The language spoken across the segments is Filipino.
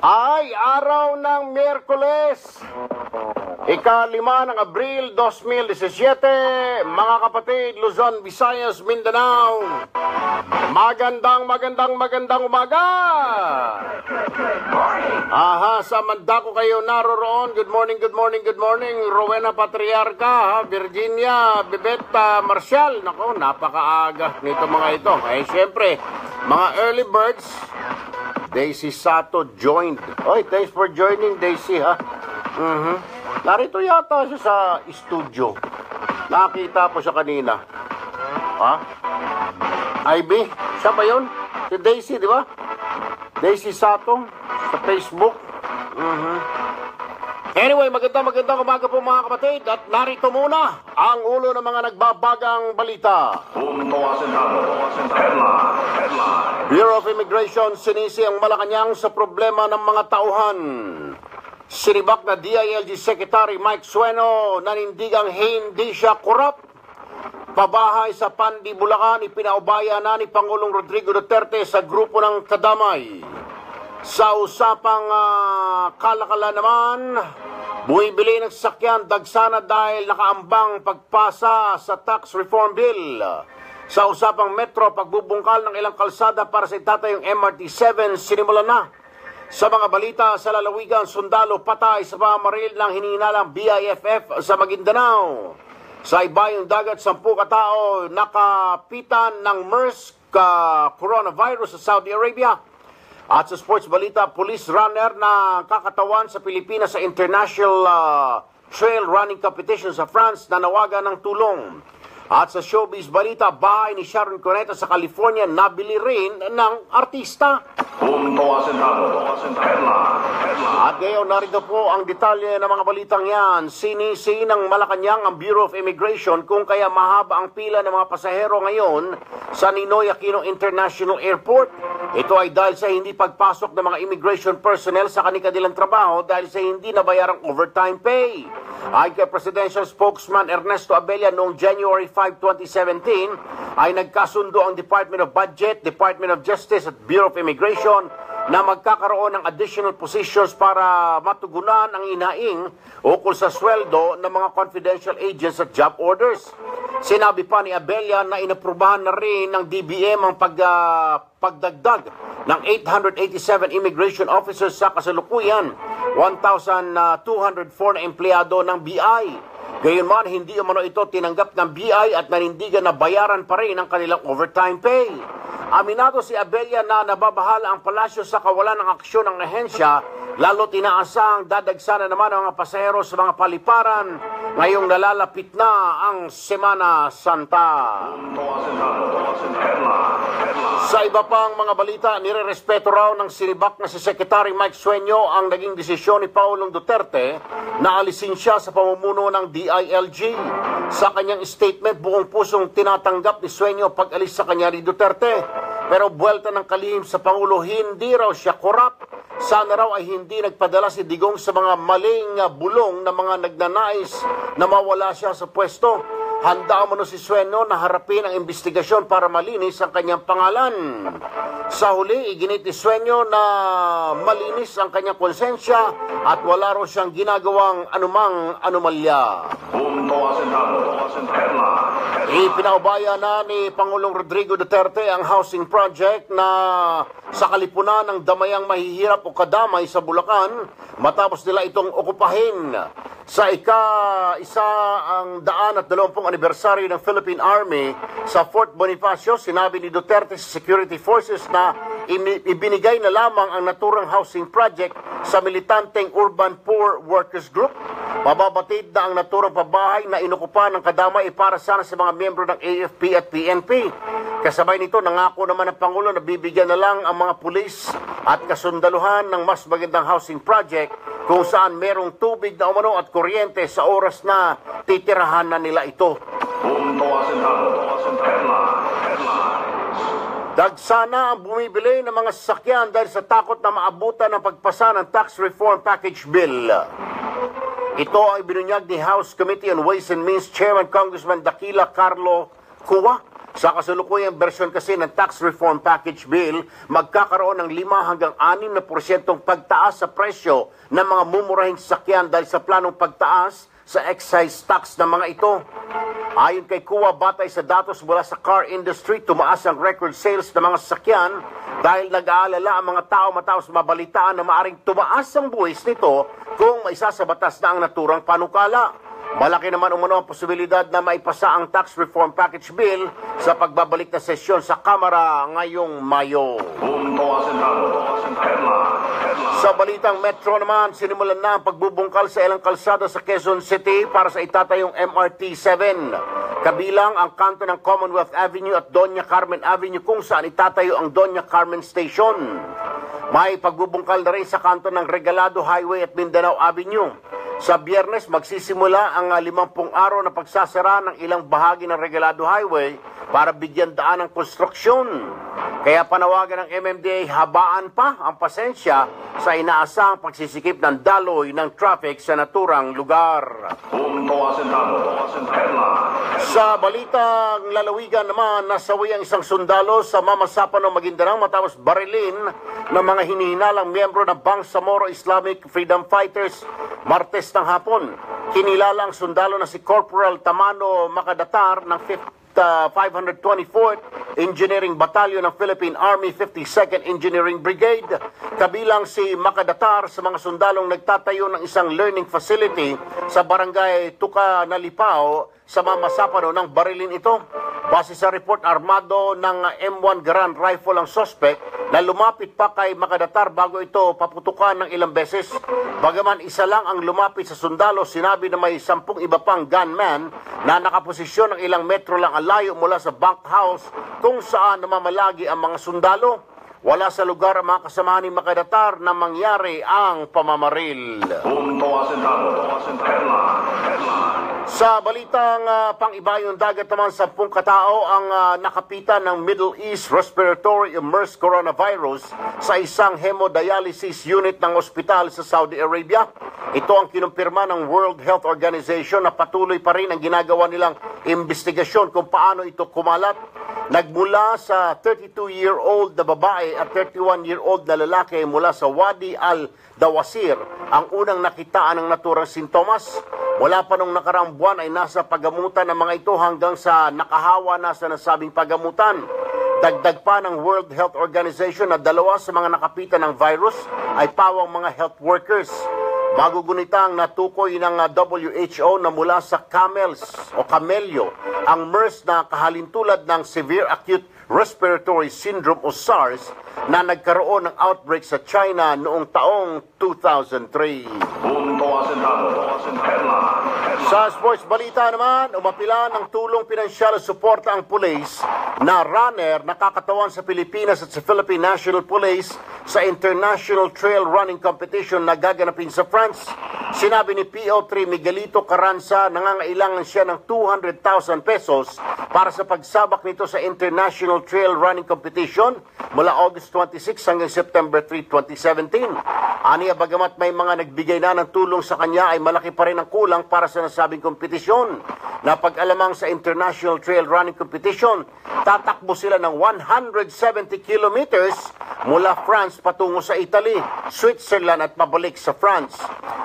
Ay araw ng Miyerkules, ika-5 ng Abril 2017, mga kapatid, Luzon, Visayas, Mindanao. Magandang umaga. Aha, sa manda ko kayo naroroon. Good morning. Rowena Patriarca, Virginia, Bebeta, Marcial. Nako, napakaaga nito mga ito. Eh, syempre, mga early birds. Daisy Sato joined. Oy, thanks for joining, Daisy, ha? Narito yata siya sa studio. Nakita po siya kanina. Ha? Ivy? Siya ba yun? Si Daisy, di ba? Daisy Sato sa Facebook. Anyway, magandang umaga po mga kapatid. At narito muna ang ulo ng mga nagbabagang balita. Bureau of Immigration sinisi ang Malacanang sa problema ng mga tauhan. Sinibak na DILG Secretary Mike Sueno nanindigang hindi siya korap. Pabahay sa Pandi, Bulacan, ipinaubaya na ni Pangulong Rodrigo Duterte sa grupo ng Kadamay. Sa usapang kalakalan naman, bumibili ng sasakyan dagsana dahil nakaambang pagpasa sa tax reform bill. Sa usapang metro, pagbubungkal ng ilang kalsada para sa itatayong MRT-7 sinimulan na. Sa mga balita sa lalawigan, sundalo patay sa pamaril ng hinihinalang BIFF sa Maguindanao. Sa ibayong dagat, 10 katao nakapitan ng MERS coronavirus sa Saudi Arabia. At sa sports balita, police runner na kakatawan sa Pilipinas sa International Trail Running Competition sa France na nawagan ng tulong. At sa showbiz balita, bahay ni Sharon Cuneta sa California nabili rin ng artista. At ngayon, narito po ang detalye ng mga balitang yan. Sinisi ng Malacanang ang Bureau of Immigration kung kaya mahaba ang pila ng mga pasahero ngayon sa Ninoy Aquino International Airport. Ito ay dahil sa hindi pagpasok ng mga immigration personnel sa kanilang trabaho dahil sa hindi nabayarang overtime pay. Ay kay Presidential Spokesman Ernesto Abella noong January 5, 2017 ay nagkasundo ang Department of Budget, Department of Justice at Bureau of Immigration na magkakaroon ng additional positions para matugunan ang inaing ukol sa sweldo ng mga confidential agents at job orders. Sinabi pa ni Abella na inaprubahan na rin ng DBM ang pagdagdag ng 887 immigration officers sa kasalukuyan, 1,204 na empleyado ng BI. Gayunman, hindi umano ito tinanggap ng BI at nanindigan na bayaran pa rin ang kanilang overtime pay. Aminado si Abella na nababahala ang palasyo sa kawalan ng aksyon ng ahensya, lalo tinaasang dadagsanan naman ang mga pasahero sa mga paliparan ngayong nalalapit na ang Semana Santa. Sa iba pang mga balita, nirerespeto raw ng sinibak na si Secretary Mike Sueno ang naging desisyon ni Pangulong Duterte na alisin siya sa pamumuno ng DILG. Sa kanyang statement, buong pusong tinatanggap ni Sueno pag-alis sa kanya ni Duterte. Pero buwelta ng kalihim sa Pangulo, hindi raw siya korap. Sana raw ay hindi nagpadala si Digong sa mga maling bulong na mga nagnanais na mawala siya sa pwesto. Handa umano si Sueno na harapin ang investigasyon para malinis ang kanyang pangalan. Sa huli, iginit ni Sueno na malinis ang kanyang konsensya at wala raw siyang ginagawang anumang anomalya. Ipinaubaya na ni Pangulong Rodrigo Duterte ang housing project na sa kalipunan ng damayang mahihirap o kadamay sa Bulacan matapos nila itong okupahin. Sa ika-120 anibersaryo ng Philippine Army sa Fort Bonifacio, sinabi ni Duterte sa security forces na ibinigay na lamang ang naturang housing project sa militanteng Urban Poor Workers Group. Mababatid na ang naturang pabahay na inukupa ng kadamay para sana sa mga miyembro ng AFP at PNP. Kasabay nito, nangako naman ng Pangulo na bibigyan na lang ang mga pulis at kasundaluhan ng mas magandang housing project kung saan merong tubig na umano at kuryente sa oras na titirahan na nila ito. Dagsana ang bumibili ng mga sasakyan dahil sa takot na maabutan ng pagpasa ng Tax Reform Package Bill. Ito ay binunyag ni House Committee on Ways and Means Chairman Congressman Dakila Carlo Cua Sa kasalukuyang bersyon kasi ng Tax Reform Package Bill, magkakaroon ng 5 hanggang 6% pagtaas sa presyo ng mga mumurahing sasakyan dahil sa planong pagtaas sa excise tax ng mga ito. Ayon kay Kuwa, batay sa datos mula sa car industry, tumaas ang record sales ng mga sasakyan dahil nag-aalala ang mga tao matapos mabalitaan na maaring tumaas ang buwis nito kung maisasabatas na ang naturang panukala. Malaki naman umano ang posibilidad na maipasa ang Tax Reform Package Bill sa pagbabalik na sesyon sa Kamara ngayong Mayo. Sa balitang Metro naman, sinimulan na ang pagbubungkal sa ilang kalsada sa Quezon City para sa itatayong MRT-7. Kabilang ang kanto ng Commonwealth Avenue at Doña Carmen Avenue kung saan itatayo ang Doña Carmen Station. May pagbubungkal na rin sa kanto ng Regalado Highway at Mindanao Avenue. Sa Biyernes, magsisimula ang 50 araw na pagsasara ng ilang bahagi ng Regalado Highway para bigyan daan ng konstruksyon. Kaya panawagan ng MMDA, habaan pa ang pasensya sa inaasahang pagsisikip ng daloy ng traffic sa naturang lugar. Sa balitang lalawigan naman, nasawi ang isang sundalo sa Mamasapan ng Maguindanao matapos barilin ng mga hinihinalang miyembro ng Bangsamoro Islamic Freedom Fighters Martes ng hapon. Kinilala ang sundalo na si Corporal Tamano Makadatar ng 524th Engineering Battalion ng Philippine Army 52nd Engineering Brigade. Kabilang si Makadatar sa mga sundalong nagtatayo ng isang learning facility sa barangay Tuka Nalipao sa Mamasapano ng barilin ito. Base sa report, armado ng M1 Garand rifle ang suspect na lumapit pa kay Makadatar bago ito paputukan ng ilang beses. Bagaman isa lang ang lumapit sa sundalo, sinabi na may 10 iba pang gunman na nakaposisyon ng ilang metro lang ang layo mula sa bunkhouse kung saan namamalagi ang mga sundalo. Wala sa lugar ang mga kasama ni Makadatar na mangyari ang pamamaril. Sa balitang pang-ibayong dagat naman, 10 katao ang nakapitan ng Middle East Respiratory Immersed Coronavirus sa isang hemodialysis unit ng ospital sa Saudi Arabia. Ito ang kinumpirma ng World Health Organization na patuloy pa rin ang ginagawa nilang investigasyon kung paano ito kumalat. Nagmula sa 32-year-old na babae at 31-year-old na lalaki mula sa Wadi al-Dawasir ang unang nakitaan ng naturang sintomas. Mula pa nung nakaraang buwan ay nasa pagamutan ng mga ito hanggang sa nakahawa na sa nasabing pagamutan. Dagdag pa ng World Health Organization na 2 sa mga nakapitan ng virus ay pawang mga health workers. Magugunitang natukoy ng WHO na mula sa camelyo ang MERS na kahalintulad ng Severe Acute Respiratory Syndrome o SARS na nagkaroon ng outbreak sa China noong taong 2003. Sa sports balita naman, umapila ng tulong pinansyal at suporta ang pulis na runner nakakatawan sa Pilipinas at sa Philippine National Police sa International Trail Running Competition na gaganapin sa France. Sinabi ni PO3 Miguelito Carranza, nangangailangan siya ng 200,000 pesos para sa pagsabak nito sa International Trail Running Competition mula August 26 hanggang September 3, 2017. Aniya, bagamat may mga nagbigay na ng tulong sa kanya, ay malaki pa rin ang kulang para sa nasabing kompetisyon. Napag-alamang sa International Trail Running Competition, tatakbo sila ng 170 kilometers mula France patungo sa Italy, Switzerland at pabalik sa France.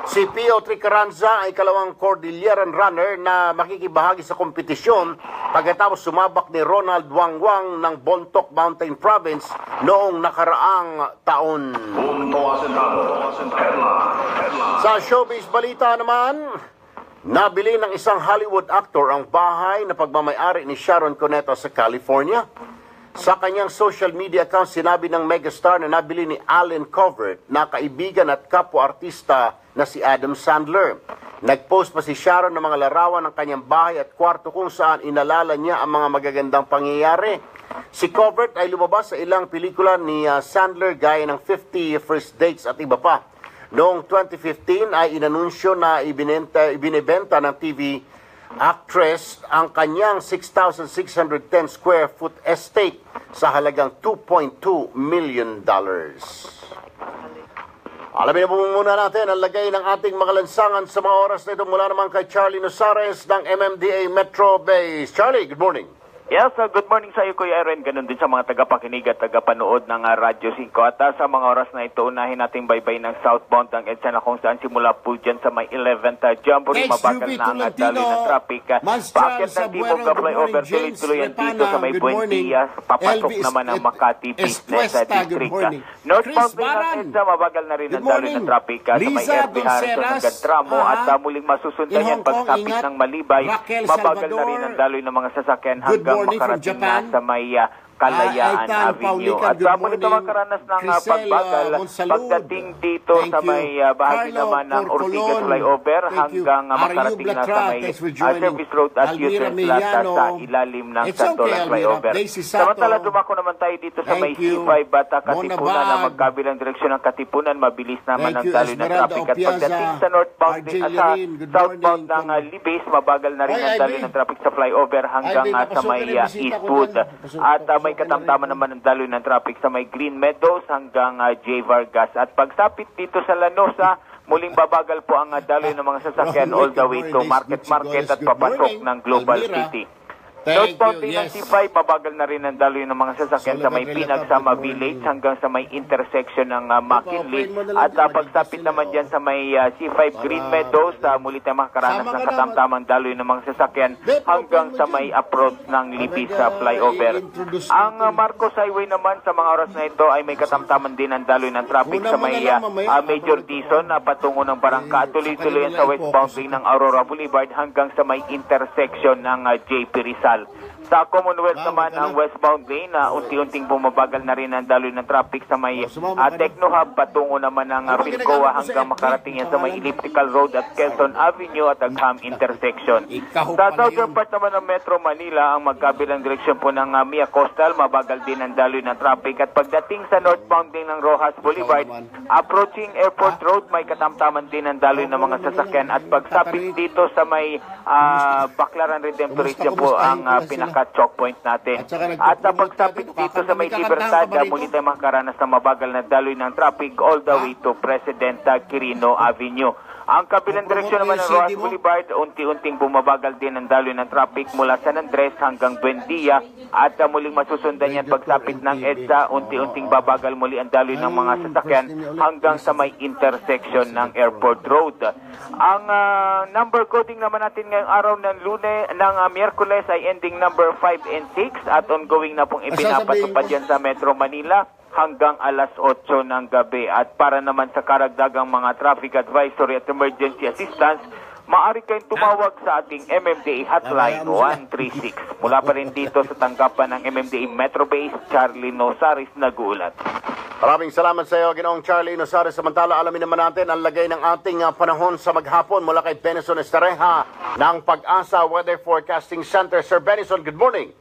Si PO3 Carranza ay kalawang Cordilleran runner na makikibahagi sa kompetisyon pagkatapos sumabak ni Ronald Wangwang ng Bontoc Mountain Province noong nakaraang taon. Sa showbiz balita naman, nabili ng isang Hollywood actor ang bahay na pagmamayari ni Sharon Cuneta sa California. Sa kanyang social media account, sinabi ng megastar na nabili ni Allen Covert na kaibigan at kapwa-artista na si Adam Sandler. Nag-post pa si Sharon ng mga larawan ng kanyang bahay at kwarto kung saan inalala niya ang mga magagandang pangyayari. Si Covert ay lumabas sa ilang pelikula ni Sandler gaya ng 50 First Dates at iba pa. Noong 2015 ay inanunsyo na ibinebenta ng TV actress ang kanyang 6,610 square foot estate sa halagang $2.2 million. Alamin na po muna natin ang lagay ng ating mga lansangan sa mga oras na ito mula naman kay Charlie Nosares ng MMDA Metro Base. Charlie, good morning. Yes, good morning sa iyo, Kuya Aaron. Ganun din sa mga tagapakinig at tagapanood ng Radyo 5. At sa mga oras na ito, unahin nating baybay ng southbound ng EDSA na kung saan simula po dyan sa may 11th Jamboree. Mabagal na ang daloy ng traffic. Paakit ng Timog flyover, tuloy-tuloy yan dito sa may Buendia. Papasok naman ang Makati Business District. Northbound din ng EDSA, mabagal na rin ang daloy ng traffic sa may RB Harrison hanggang Tramo. At muling masusundan yan pagsapit ng Malibay. Mabagal na rin ang daloy ng mga sasakyan hanggang makarating na sa may Kalayaan Avenue. At sa muli ito makaranas ng pagbagal pagdating dito sa may bahagi naman ng Ortigas flyover hanggang makarating na sa may Service Road at U-turn plaza sa ilalim ng Santolan flyover. Samantala dumako naman tayo dito sa may C5 at Katipunan na magkabilang direksyon ng Katipunan. Mabilis naman ang daloy ng traffic. At pagdating sa northbound din sa southbound ng Libis, mabagal na rin ang daloy ng traffic sa flyover hanggang sa may Eastwood. At may katamtaman naman ang daloy ng traffic sa may Green Meadows hanggang J. Vargas. At pagsapit dito sa Lanosa, muling babagal po ang daloy ng mga sasakyan all the way to Market at papasok ng Global City. Southbound din ng C5, mabagal na rin ang daloy ng mga sasakyan sa may Pinagsama Village hanggang sa may intersection ng McKinley. At pagsapit naman dyan sa may C5 Green Meadows, muli tayo makakaranas ng katamtamang daloy ng mga sasakyan hanggang sa may approach ng Libis flyover. Ang Marcos Highway naman sa mga oras na ito ay may katamtaman din ang daloy ng traffic sa may Major Dizon na patungo ng Barangka. Tuloy-tuloy sa westbound lane ng Aurora Boulevard hanggang sa may intersection ng JP Rizal. Sa Commonwealth naman ang westbound lane na unti-unting bumabagal na rin ang daloy ng traffic sa may Techno Hub patungo naman ng Pilcoa hanggang makarating yan sa may Elliptical Road at Quezon Avenue at Agham intersection. Sa southern part naman ng Metro Manila, ang magkabilang direksyon po ng Mia Coastal, mabagal din ang daloy ng traffic. At pagdating sa northbound lane ng Rojas Boulevard, approaching Airport Road, may katamtaman din ang daloy ng mga sasakyan. At pagsapit dito sa may Baclaran Redemptorist po ang pinaka-choke point natin. At pagsapit dito sa may Libertad, muli tayo makakaranas ng mabagal na daloy ng traffic all the way to President Quirino Avenue. Ang kabilang direksyon naman ng Rojas Boulevard, unti-unting bumabagal din ang daloy ng traffic mula San Andres hanggang Buendia. At muling masusundan yan pagsapit ng EDSA, unti-unting babagal muli ang daloy ng mga sasakyan hanggang sa may intersection ng Airport Road. Ang number coding naman natin ngayong araw ng Miyerkules ay ending number 5 and 6 at ongoing na pong ipinapatupad yan sa Metro Manila hanggang alas 8 ng gabi. At para naman sa karagdagang mga traffic advisory at emergency assistance, maaari kayong tumawag sa ating MMDA hotline 136. Mula pa rin dito sa tanggapan ng MMDA Metro Base, Charlie Nosaris nag-uulat. Maraming salamat sa iyo, Ginoong Charlie Nosares. Samantala, alamin naman natin ang lagay ng ating panahon sa maghapon mula kay Benison Estareja ng Pag-asa Weather Forecasting Center. Sir Benison, good morning.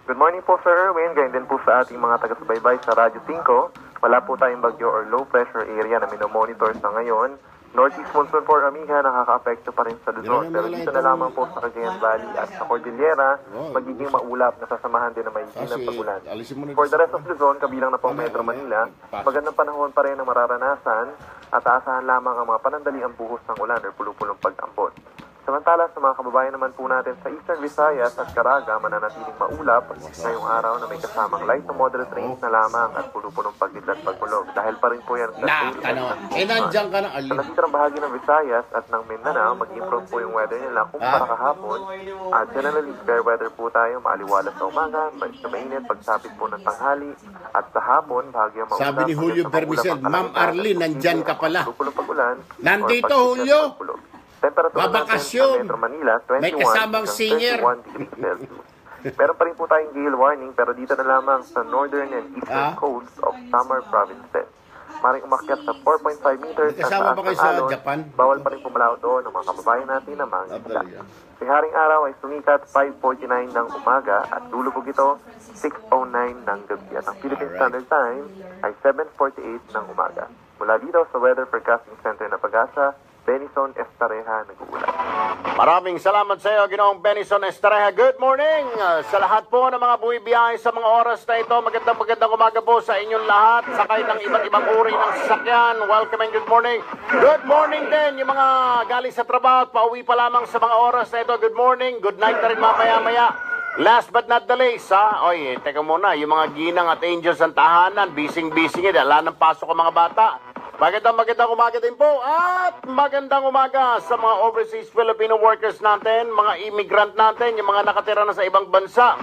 Good morning po, Sir Erwin. Ganyan din po sa ating mga taga-subaybay sa Radyo 5. Wala po tayong bagyo or low pressure area na minomonitor sa ngayon. Northeast monsoon for Amiga nakaka-apekto pa rin sa Luzon. Pero dito na lamang po sa Cagayan Valley at sa Cordillera, magiging maulap na sasamahan din ng may hinang pag-ulan. For the rest of Luzon, kabilang na po Metro Manila, magandang panahon pa rin ang mararanasan at aasahan lamang ang mga panandaliang buhos ng ulan or pulupulong pag-ambon. Samantala sa mga kababayan naman po natin sa Eastern Visayas at Caraga, mananatiling maulap ngayong araw na may kasamang light to moderate rains na lamang at puno-punong pagdidlat pagkulog. Dahil pa rin po yan sa nandiyan ka na. Sa nasitirang bahagi ng Visayas at ng Mindanao, mag-improve po yung weather nila kumpara kahapon. At generally, fair weather po tayo, maaliwalas sa umaga, sa mainit, pagsapit po ng tanghali, at sa hapon, bahagyang maulap. Sabi ni Julio Bermicel, Ma'am Arlene, nandyan ka pala. Pag-ulan, nandito, Julio. Temperatura Babakasyon. natin sa Metro Manila, 21 May kasamang singer. 21 degrees Celsius. Meron pa rin po tayong gale warning pero dito na lamang sa northern and eastern coasts of Samar provinces. Maring umakyat sa 4.5 meters at taas ng alon. Japan? Bawal pa rin pumalaw doon ng mga kababayan natin na mga isda. Sa haring araw ay sumikat 5:49 ng umaga at lulubog ito 6:09 ng gabi. At ang Philippine Standard Time ay 7:48 ng umaga. Mula dito sa Weather Forecasting Center na Pag-asa, Benison Estareja nag-uulat. Maraming salamat sa iyo, Ginoong Benison Estareja. Good morning sa lahat po ng mga buwibiyahe sa mga oras na ito. Magandang umaga po sa inyong lahat. Sakay ng iba't ibang uri ng sasakyan. Welcome and good morning. Good morning din yung mga galing sa trabaho at pauwi pa lamang sa mga oras na ito. Good morning. Good night na rin mamaya-maya. Last but not the least, ha? Oy, teka muna, yung mga ginang at angels ng tahanan, bising-bising yun, wala nang pasok ang mga bata. Magandang umaga din po at magandang umaga sa mga overseas Filipino workers natin, mga immigrant natin, yung mga nakatira na sa ibang bansa.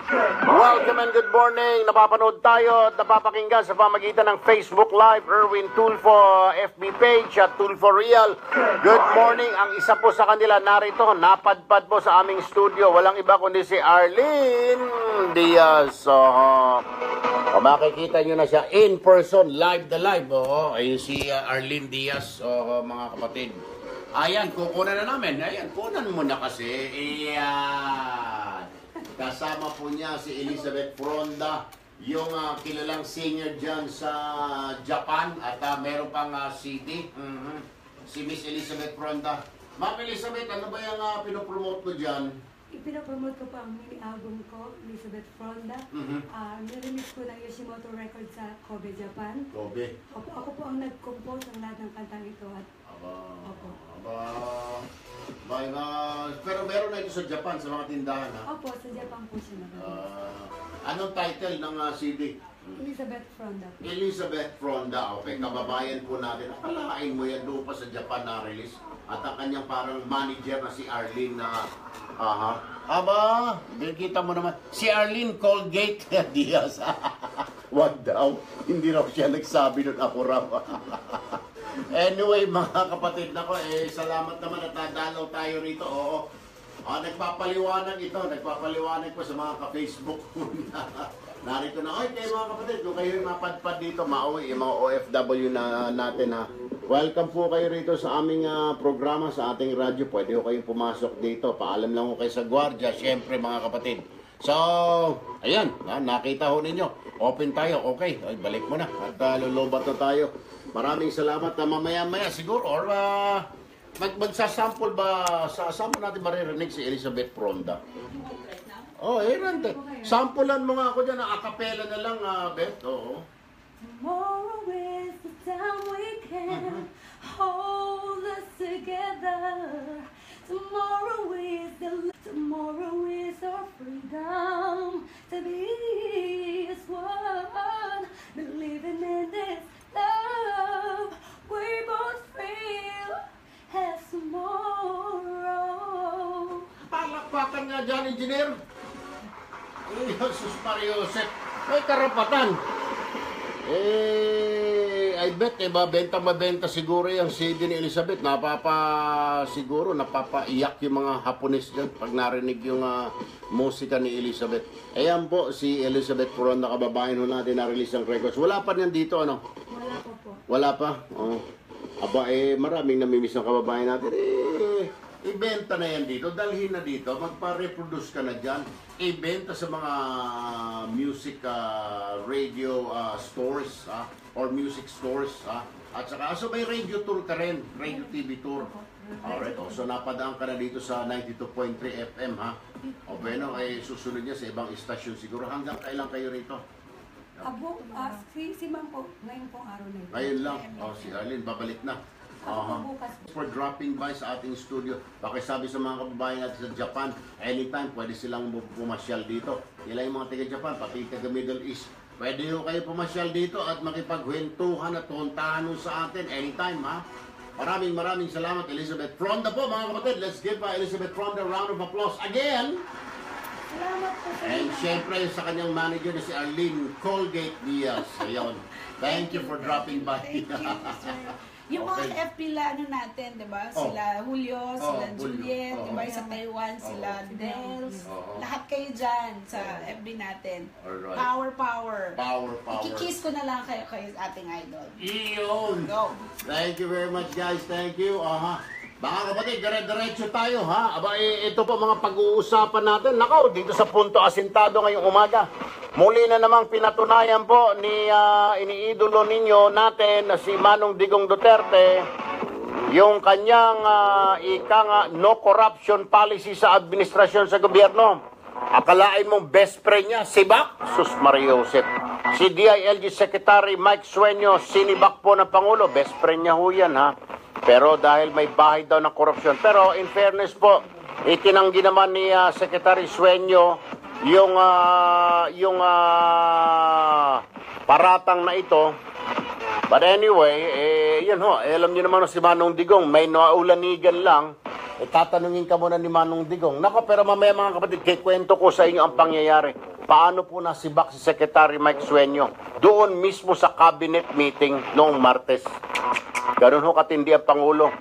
Welcome and good morning. Napapanood tayo at napapakinggan sa pamagitan ng Facebook Live, Erwin Tulfo FB page at Tulfo Real. Good morning. Ang isa po sa kanila narito, napadpad po sa aming studio. Walang iba kundi si Arlene Diaz. Makikita nyo na siya in person, live the live. Ayun si Arlene Diaz, mga kapatid. Ayan, kukunan na namin. Ayan, kunan mo na kasi. Ayan. Kasama po niya si Elizabeth Fronda, yung kilalang singer dyan sa Japan. At meron pang CD. Si Miss Elizabeth Fronda. Ma'am Elizabeth, ano ba yung pinopromote mo dyan? Ipinapromote ko po ang mini album ko, Elizabeth Fronda. Niremix ko ng Yoshimoto Records sa Kobe, Japan. Kobe. Ako po ang nag-compose ng lahat ng kantang ito. At, pero meron na ito sa Japan, sa mga tindahan, ha? Opo, sa Japan po siya nag-release. Anong title ng CD? Elizabeth Fronda. Elizabeth Fronda, okay. Kababayan po natin. Akalain mo yan doon pa sa Japan na release. At ang kanyang parang manager na si Arlene na... Aba, kita mo naman. Si Arlene Colgate Diaz. Wag daw. Hindi raw siya nagsabi nun, ako raw. Anyway, mga kapatid nako, salamat naman at nadalaw tayo rito. Oo. Nagpapaliwanag ito. Nagpapaliwanag ko sa mga ka-Facebook. Narito na, kayo mga kapatid, kung kayo mapadpad dito, mauwi, yung mga OFW na natin, ha. Welcome po kayo rito sa aming programa, sa ating radyo. Pwede ko kayong pumasok dito. Paalam lang ko kayo sa gwardiya, syempre mga kapatid. So, ayan, nakita ho ninyo. Open tayo, okay. Ay, balik mo na. At lulubat na tayo. Maraming salamat. Mamaya-maya siguro, or magsasample ba, saan mo natin maririnig si Elizabeth Fronda? Rande. Sampulan mo nga ako dyan, acapella na lang, Beth. Oo. Tomorrow is the time we can hold us together. Tomorrow is our freedom to be as one. Believing in this love we both feel as tomorrow. Palakpakan nga dyan, engineer. Jesus Mario Joseph. May karapatan. I bet, mabenta siguro yung CD ni Elizabeth. Napapaiyak yung mga Hapones dyan pag narinig yung musika ni Elizabeth. Ayan po, si Elizabeth Fronda, kababayan ho natin, na-release ang records. Wala pa niyan dito, ano? Wala pa po. Wala pa? Aba, maraming namimiss ng kababayan natin. Ibenta na yan dito, dalhin na dito, magpa-reproduce ka na dyan, ibenta sa mga music radio stores or music stores. At saka, may radio tour ka rin, radio TV tour. Alright, so napadaan ka na dito sa 92.3 FM, ha? O bueno, susunod niya sa ibang istasyon siguro. Hanggang kailan kayo rito? Si Ma'am po, ngayon pong araw na ito. Ngayon lang. Si Arlene, babalik na. For dropping by sa ating studio. Pakisabi sa mga kababayan natin sa Japan, anytime pwede silang pumasyal dito. Ilan yung mga taga-Japan, pati taga-Middle East. Pwede ho kayo pumasyal dito at makipagkwentuhan at tuntahan sa atin anytime, ha? Maraming salamat, Elizabeth Fronda po, mga kapatid. Let's give Elizabeth Fronda a round of applause again. Salamat po sa And inyo. syempre sa kanyang manager na si Arlene Colgate Diaz. Ayun. Thank you for dropping by. Thank you, sir. Yung Okay. mga FP ano natin, di ba? Sila Julio, sila Juliet, Julio. di ba? Sa Taiwan, sila Dels. Oo. Lahat kayo dyan sa FB natin. Alright. Power. Power. Ikikiss ko na lang kayo ating idol. Iyon. Go! Thank you very much, guys. Thank you. Mga kapatid, dire-diretso tayo, ha? Aba, ito po mga pag-uusapan natin. Nakaw, dito sa Punto Asintado ngayong umaga. Muli na namang pinatunayan po ni iniidolo ninyo natin na si Manong Digong Duterte yung kanyang no corruption policy sa administrasyon sa gobyerno. Akalain mong best friend niya, sibak? Sus Maria Josep. Si DILG Secretary Mike Sueño, sinibak po ng Pangulo. Best friend niya ho yan, ha? Pero dahil may bahay daw ng korupsyon. Pero in fairness po, itinanggi naman ni Secretary Sueño paratang na ito. But anyway, yun ho, alam niyo naman si Manong Digong, may naulanigan lang. Tatanungin ka muna ni Manong Digong. Nako, pero mamaya mga kapatid, kikwento ko sa inyo ang pangyayari. Paano po nasibak si Secretary Mike Sueño doon mismo sa cabinet meeting noong Martes. Ganun ho katindi ang Pangulo.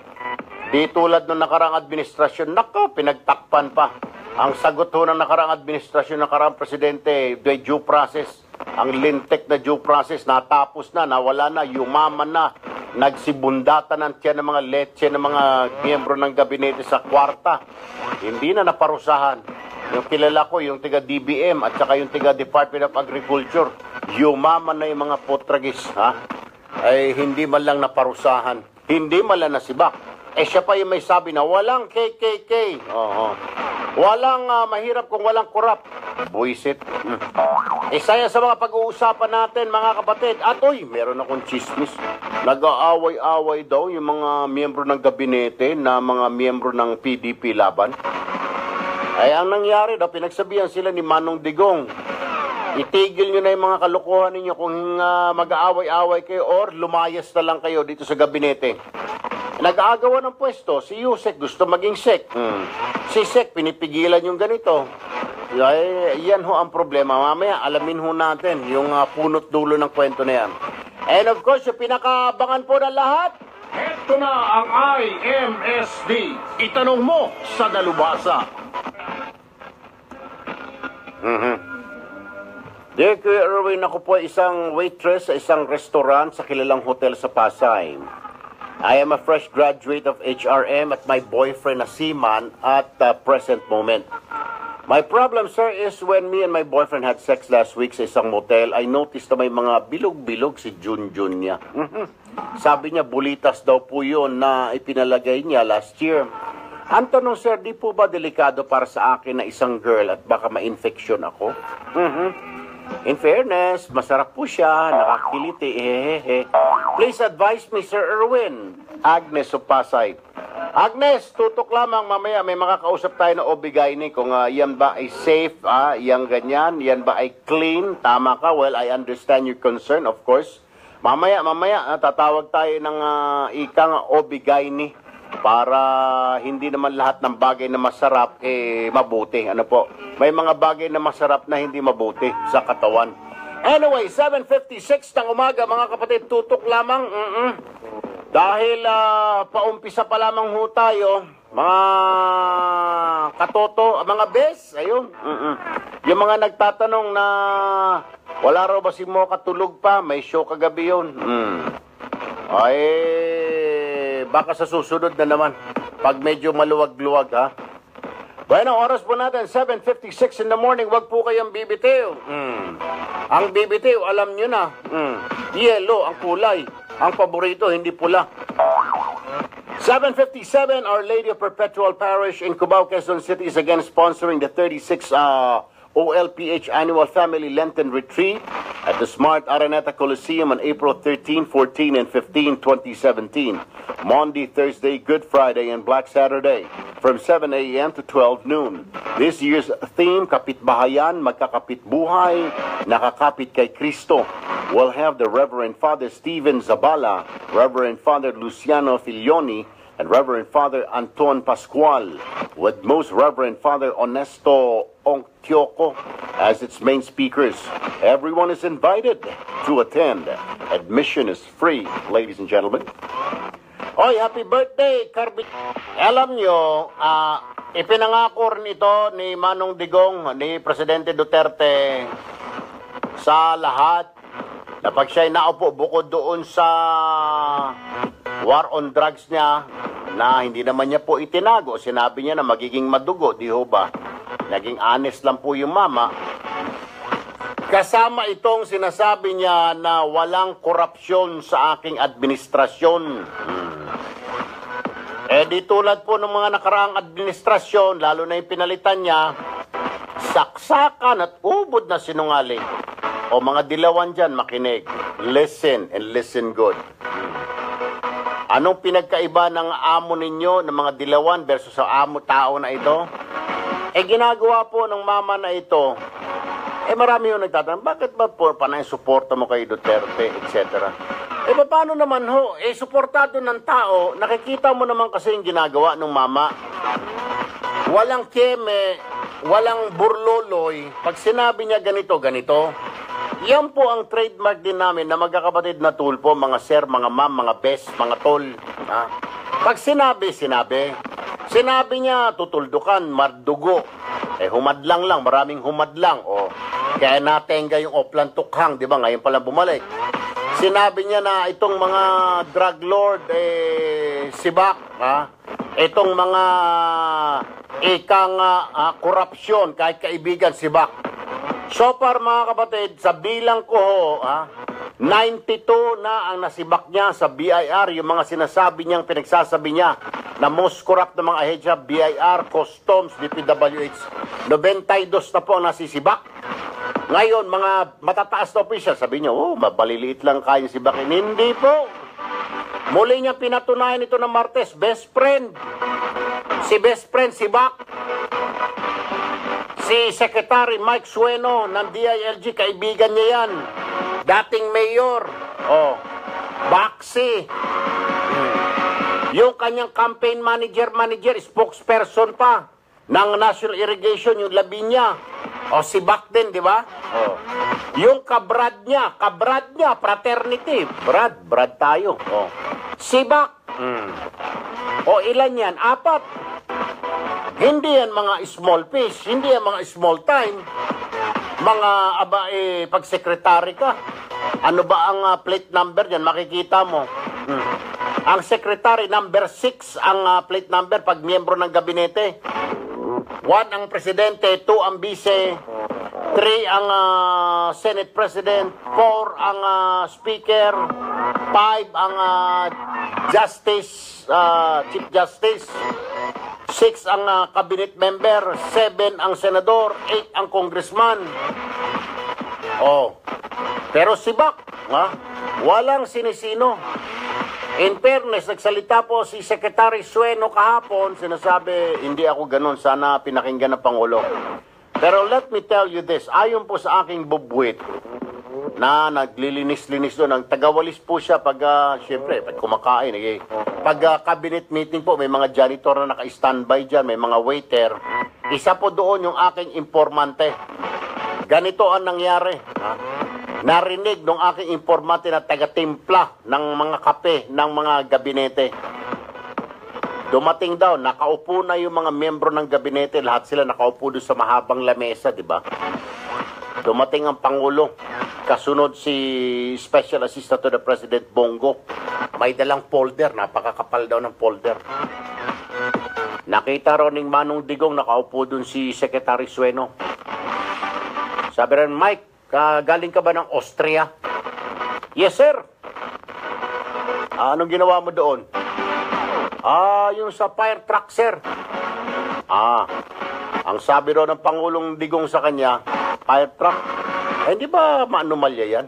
Di tulad ng nakarang administrasyon, nako, pinagtakpan pa. Ang sagot ho ng nakarang administrasyon, nakarang presidente, due process. Ang lintek na due process, natapos na, nawala na, yumaman na. Nagsibundatan ng tiyan ng mga leche ng mga miyembro ng gabinete sa kwarta. Hindi na naparusahan. Yung kilala ko, yung tiga DBM at saka yung tiga Department of Agriculture, yumaman na yung mga potragis, ha? Ay hindi man lang naparusahan. Hindi man lang nasibak. Siya pa yung may sabi na walang KKK. Walang mahirap kung walang korap. Buisit. Isa yan sa mga pag-uusapan natin, mga kapatid. At meron akong chismis. Nag-aaway-away daw yung mga miyembro ng gabinete na mga miyembro ng PDP laban. Ay, ang nangyari daw, pinagsabihan sila ni Manong Digong. Itigil nyo na yung mga kalokohan ninyo kung mag-aaway-aaway kayo or lumayas na lang kayo dito sa gabinete. Nag-aagawa ng pwesto, si Yusek gusto maging Sek. Si Sek, pinipigilan yung ganito. Ay, yan ho ang problema. Mamaya, alamin ho natin yung punot dulo ng kwento na yan. And of course, yung pinakaabangan po ng lahat, ito na ang IMSD. Itanong mo sa dalubhasa. Dear Kuya Erwin, ako po isang waitress sa isang restaurant sa kilalang hotel sa Pasay. I am a fresh graduate of HRM at my boyfriend na seaman at the present moment. My problem, sir, is when me and my boyfriend had sex last week sa isang motel, I noticed na may mga bilog-bilog si Junjun niya. Sabi niya, bulitas daw po yun na ipinalagay niya last year. Ang tanong, sir, di po ba delikado para sa akin na isang girl at baka ma-infection ako? In fairness, masarap po siya, nakakiliti, Please advise me, Sir Erwin. Agnes of Pasay. Agnes, tutok lamang mamaya, may makakausap tayo na obigaini kung yan ba ay safe, yan ganyan, yan ba ay clean, tama ka, well, I understand your concern, of course. Mamaya, tatawag tayo ng ikang obigaini para hindi naman lahat ng bagay na masarap mabuti. Ano po? May mga bagay na masarap na hindi mabuti sa katawan. Anyway, 7:56 ng umaga, mga kapatid, tutok lamang. Dahil paumpisa pa lamang ho tayo, mga katoto, mga bes, ayun. Yung mga nagtatanong na wala raw ba si Mocha tulog pa, may show kagabi yun. Ay, baka sa susunod na naman, pag medyo maluwag-luwag, ha? Bueno, oras po natin, 7:56 in the morning, wag po kayong bibitiw. Ang bibitiw, alam nyo na, yellow ang kulay. Ang paborito, hindi pula. 7:57, Our Lady of Perpetual Parish in Cubao, Quezon City is again sponsoring the 36th OLPH Annual Family Lenten Retreat at the Smart Araneta Coliseum on April 13, 14, and 15, 2017. Monday, Thursday, Good Friday, and Black Saturday from 7 a.m. to 12 noon. This year's theme, Kapitbahayan, Magkakapit Buhay, Nakakapit kay Kristo. We'll have the Reverend Father Stephen Zabala, Reverend Father Luciano Filioni, and Reverend Father Anton Pascual, with Most Reverend Father Onesto Ongtioko as its main speakers. Everyone is invited to attend. Admission is free, ladies and gentlemen. Oy, happy birthday, Carbit. Alam nyo, ipinangako rin ito ni Manong Digong, ni Presidente Duterte sa lahat na pag siya'y naupo bukod doon sa war on drugs niya na hindi naman niya po itinago. Sinabi niya na magiging madugo, di ho ba? Naging honest lang po yung mama. Kasama itong sinasabi niya na walang korupsyon sa aking administrasyon. Di tulad po ng mga nakaraang administrasyon, lalo na yung pinalitan niya, saksakan at ubod na sinungaling. O mga dilawan dyan, makinig. Listen and listen good. Anong pinagkaiba ng amo ninyo ng mga dilawan versus sa amo tao na ito? ginagawa po ng mama na ito, marami yung nagtatanong, bakit ba po panay suporta mo kay Duterte, etc. Paano naman ho? Suportado ng tao, nakikita mo naman kasi yung ginagawa ng mama. Walang keme, walang burloloy. Pag sinabi niya ganito, ganito. Yan po ang trademark din namin na magkakapatid na tulpo, mga sir, mga ma'am, mga best, mga tol. Ha? Pag sinabi, sinabi. Sinabi niya, tutuldukan, mardugo. Humadlang lang, maraming humadlang. Kaya natenga yung Oplan Tukhang, di ba? Ngayon palang bumalik. Sinabi niya na itong mga drug lord, sibak, ha? Itong mga ikang korupsyon, kahit kaibigan, sibak. So far, mga kapatid, sa bilang ko, 92 na ang nasibak niya sa BIR, yung mga sinasabi niyang pinagsasabi niya na most corrupt na mga ahensya, BIR, Customs, DPWH, 92 na po ang nasisibak. Ngayon, mga matataas na official, sabi niyo, mabaliliit lang kayang sibakin. Hindi po. Muli niya pinatunayan ito ng Martes, best friend. Si best friend, sibak. Si Secretary Mike Sueno ng DILG, kaibigan niya yan. Dating mayor. Baxi. Yung kanyang campaign manager, spokesperson pa ng National Irrigation, yung Labinya. Si Bak din, di ba? Yung kabrad niya, fraternity. Brad tayo. Si Bak. Ilan yan? 4. Hindi yan mga small fish, hindi yan mga small time. Mga pag secretary ka, ano ba ang plate number yan? Makikita mo. Ang secretary, number 6 ang plate number pag miyembro ng gabinete. 1 ang presidente, 2 ang vice, 3 ang Senate President, 4 ang Speaker, 5 ang Justice, Chief Justice, 6 ang cabinet member, 7 ang senador, 8 ang congressman. Pero si Bak, walang sinisino. In fairness, nagsalita po si Secretary Sueno kahapon, sinasabi, hindi ako ganun, sana pinakinggan ng Pangulo. Pero let me tell you this, ayon po sa aking bubwit, na naglilinis-linis doon, ang tagawalis po siya pag, syempre, pag kumakain, pag cabinet meeting po, may mga janitor na naka-standby dyan, may mga waiter, isa po doon yung aking informante. Ganito ang nangyari, narinig ng aking informante na taga-timpla ng mga kape ng mga gabinete. Dumating daw, nakaupo na yung mga miyembro ng gabinete, lahat sila nakaupo doon sa mahabang lamesa, di ba? Dumating ang Pangulo, kasunod si Special Assistant to the President Bongo. May dalang folder, napakakapal daw ng folder. Nakita raw ng Manong Digong, nakaupo doon si Secretary Sueno. Sabi rin, Mike, galing ka ba ng Austria? Yes, sir. Anong ginawa mo doon? Yung sa fire truck, sir. Ang sabi daw ng Pangulong Digong sa kanya, fire truck. Hindi ba maanomalya yan?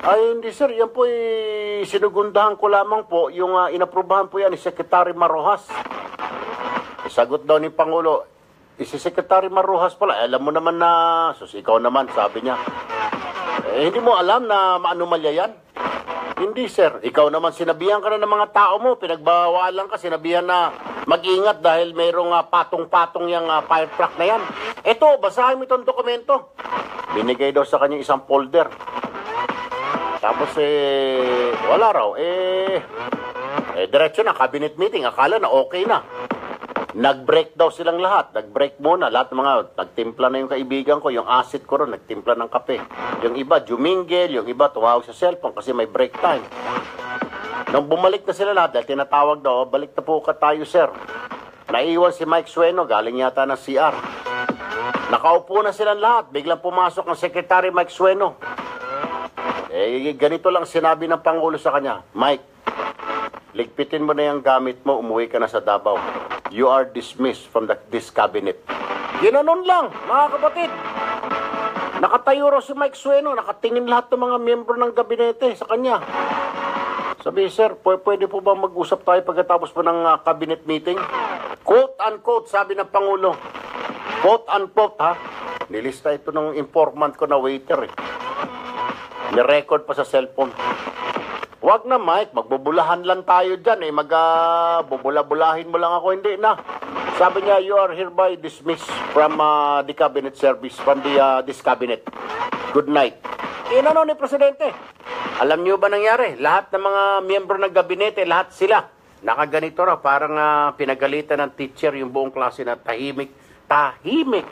Hindi, sir. Yan po sinugundahan ko lamang po. Yung inaprubahan po yan ni Secretary Marojas. Sagot daw ni Pangulo, si Secretary Marojas pala, alam mo naman na, ikaw naman, sabi niya. Hindi mo alam na maanomalya yan? Hindi, sir. Ikaw naman, sinabihan ka na ng mga tao mo, pinagbawalan ka, sinabihan na mag-ingat dahil mayroong patong-patong yung fire truck na yan. Ito, basahin mo itong dokumento. Binigay daw sa kanya isang folder. Tapos, wala raw. Diretso na, cabinet meeting. Akala na okay na. Nag-break daw silang lahat. Nag-break muna. Lahat ng mga, nagtimpla na yung kaibigan ko, yung asset ko ron, nagtimpla ng kape. Yung iba, jumingel, yung iba, tumawag sa cellphone kasi may break time. Nung bumalik na sila lahat, dahil tinatawag daw, balik na po ka tayo, sir. Naiwan si Mike Sueno, galing yata ng CR. Nakaupo na silang lahat. Biglang pumasok ang Secretary Mike Sueno. Ganito lang sinabi ng Pangulo sa kanya, Mike, ligpitin mo na yung gamit mo, umuwi ka na sa Davao. You are dismissed from this cabinet. Ginanon lang, mga kapatid. Nakatayo raw si Mike Sueno, nakatingin lahat ng mga miyembro ng gabinete sa kanya. Sabi, sir, pwede po ba mag-usap tayo pagkatapos po ng cabinet meeting? Quote-unquote, sabi ng Pangulo, quote-unquote, ha? Nilista ito ng informant ko na waiter, eh. Ni-record pa sa cellphone. Wag na, Mike. Magbubulahan lang tayo dyan, eh. Bubula-bulahin mo lang ako. Hindi na. Sabi niya, you are hereby dismissed from the cabinet service, from this cabinet. Good night. Inano ni Presidente? Alam niyo ba nangyari? Lahat ng mga miyembro ng gabinete, lahat sila, nakaganito raw. Parang pinagalitan ng teacher yung buong klase na tahimik. Tahimik.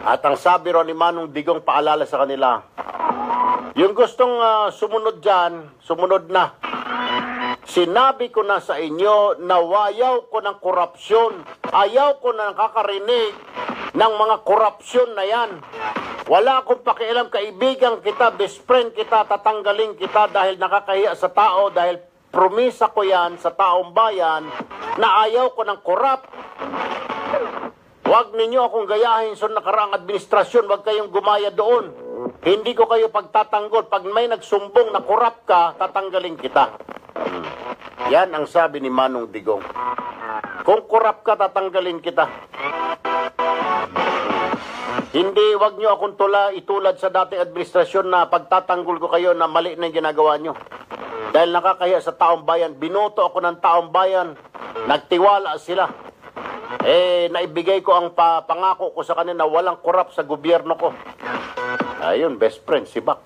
At ang sabi raw ni Manong Digong, paalala sa kanila, yung gustong sumunod dyan, sumunod na. Sinabi ko na sa inyo na ayaw ko ng korupsyon. Ayaw ko na nakakarinig ng mga korupsyon na yan. Wala akong pakialam, kaibigan kita, best friend kita, tatanggalin kita dahil nakakahiya sa tao, dahil promisa ko yan sa taong bayan na ayaw ko ng korap. Huwag ninyo akong gayahin sa nakaraang administrasyon, huwag kayong gumaya doon. Hindi ko kayo pagtatanggol. Pag may nagsumbong na korap ka, tatanggalin kita. Yan ang sabi ni Manong Digong. Kung korap ka, tatanggalin kita. Hindi, wag nyo akong itulad sa dating administrasyon na pagtatanggol ko kayo na mali na yung ginagawa nyo. Dahil nakakahiya sa taong bayan, binoto ako ng taong bayan, nagtiwala sila. Naibigay ko ang pangako ko sa kanila na walang korap sa gobyerno ko. Ayun, best friend, si Bak.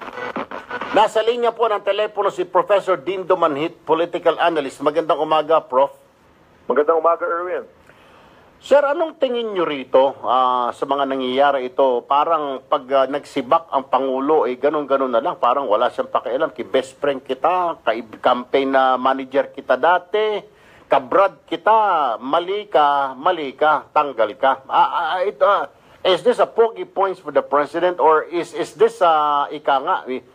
Nasa linya po ng telepono si Professor Dindo Manhit, political analyst. Magandang umaga, Prof. Magandang umaga, Erwin. Sir, anong tingin nyo rito sa mga nangyayari ito? Parang pag nagsibak ang Pangulo, ganun-ganun na lang. Parang wala siyang pakialam. Best friend kita, campaign na manager kita dati, kabrad kita, mali ka, tanggal ka. Is this a pogi points for the President or is this,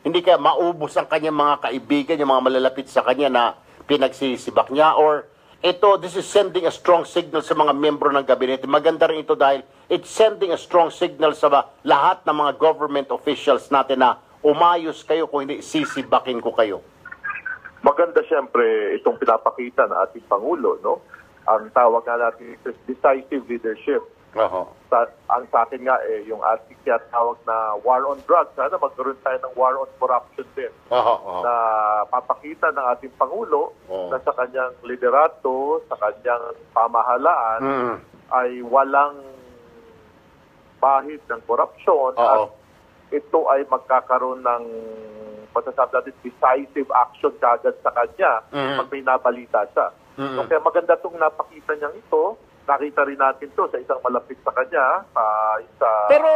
hindi kaya maubos ang kanyang mga kaibigan, yung mga malalapit sa kanya na pinagsisibak niya? Or this is sending a strong signal sa mga membro ng gabinete. Maganda rin ito dahil it's sending a strong signal sa lahat ng mga government officials natin na umayos kayo kung hindi sisibakin ko kayo. Maganda siyempre itong pinapakita ng ating Pangulo, no? Ang tawag nga natin is decisive leadership. Ang sa akin nga yung ating tawag na war on drugs. Sana magkaroon tayo ng war on corruption din. Na papakita ng ating Pangulo na sa kanyang liderato, sa kanyang pamahalaan ay walang bahid ng korupsyon at ito ay magkakaroon ng masasabi natin decisive action kagad sa kanya pag may nabalita siya. Kaya maganda itong napakita niyang ito. Nakita rin natin to sa isang malapit sa kanya. Pero,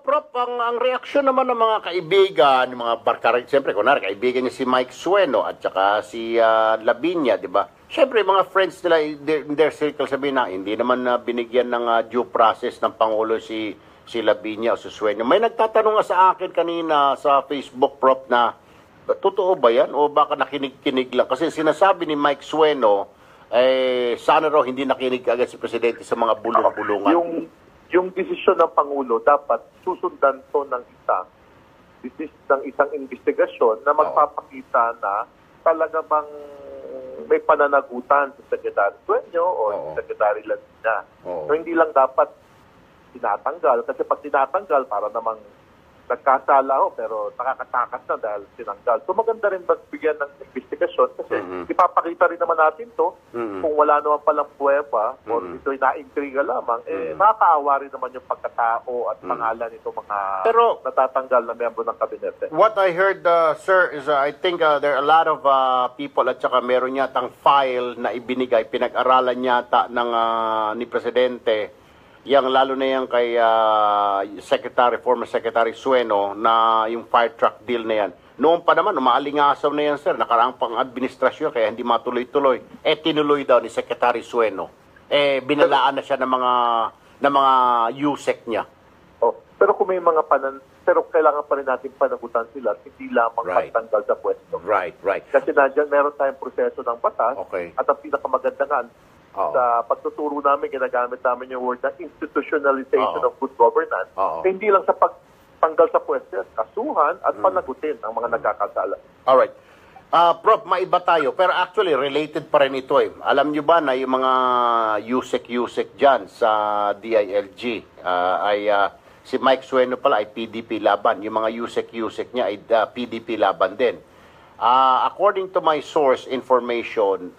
Prof, ang reaksyon naman ng mga kaibigan, ng mga barkada, siyempre, kunwari, kaibigan niya si Mike Sueno at saka si Lavinia, di ba? Siyempre, mga friends nila in their circle sabihin na, hindi naman binigyan ng due process ng Pangulo si Lavinia o si Sueno. May nagtatanong nga sa akin kanina sa Facebook, Prof, na totoo ba yan? O baka nakinig-kinig lang? Kasi sinasabi ni Mike Sueno, sana raw hindi nakinig agad si Presidente sa mga bulong-bulungan. Yung desisyon ng Pangulo dapat susundan to ng isang investigasyon na magpapakita na talaga bang may pananagutan sa Secretary Sueño o sa Secretary Lavinia. So hindi lang dapat tinatanggal kasi pag tinatanggal para namang nagkasala pero nakakatakas na dahil tinanggal. So maganda rin magbigyan ng investigasyon kasi ipapakita rin naman natin to kung wala naman palang puweba o ito'y naintriga lamang, makakaawa rin naman yung pagkatao at pangalan nito mga natatanggal na miyembro ng kabinete. What I heard, sir, is I think there are a lot of people at saka meron yatang file na ibinigay, pinag-aralan yata ng ni Presidente. Yang lalo na yan kay former Secretary Sueno na yung fire truck deal na yan. Noon pa naman, umaalingasaw na yan, sir. Nakaraang pang administrasyon kaya hindi matuloy-tuloy. Tinuloy daw ni Secretary Sueno. Binalaan na siya ng mga USEC niya. Pero kung may mga pero kailangan pa rin natin panagutan sila at hindi lamang pagtanggal sa pwesto. Right. Kasi nandiyan meron tayong proseso ng batas at ang pinakamaganda nga, sa pagtuturo namin, ginagamit namin yung word na institutionalization of good governance. Hindi lang sa pagtanggal sa pwesto, kasuhan at panagutin ang mga nagkakasala. Alright. Prof, maiba tayo. Pero actually, related pa rin ito eh. Alam nyo ba na yung mga USEC dyan sa DILG si Mike Sueno pala ay PDP laban. Yung mga USEC niya ay PDP laban din. According to my source information,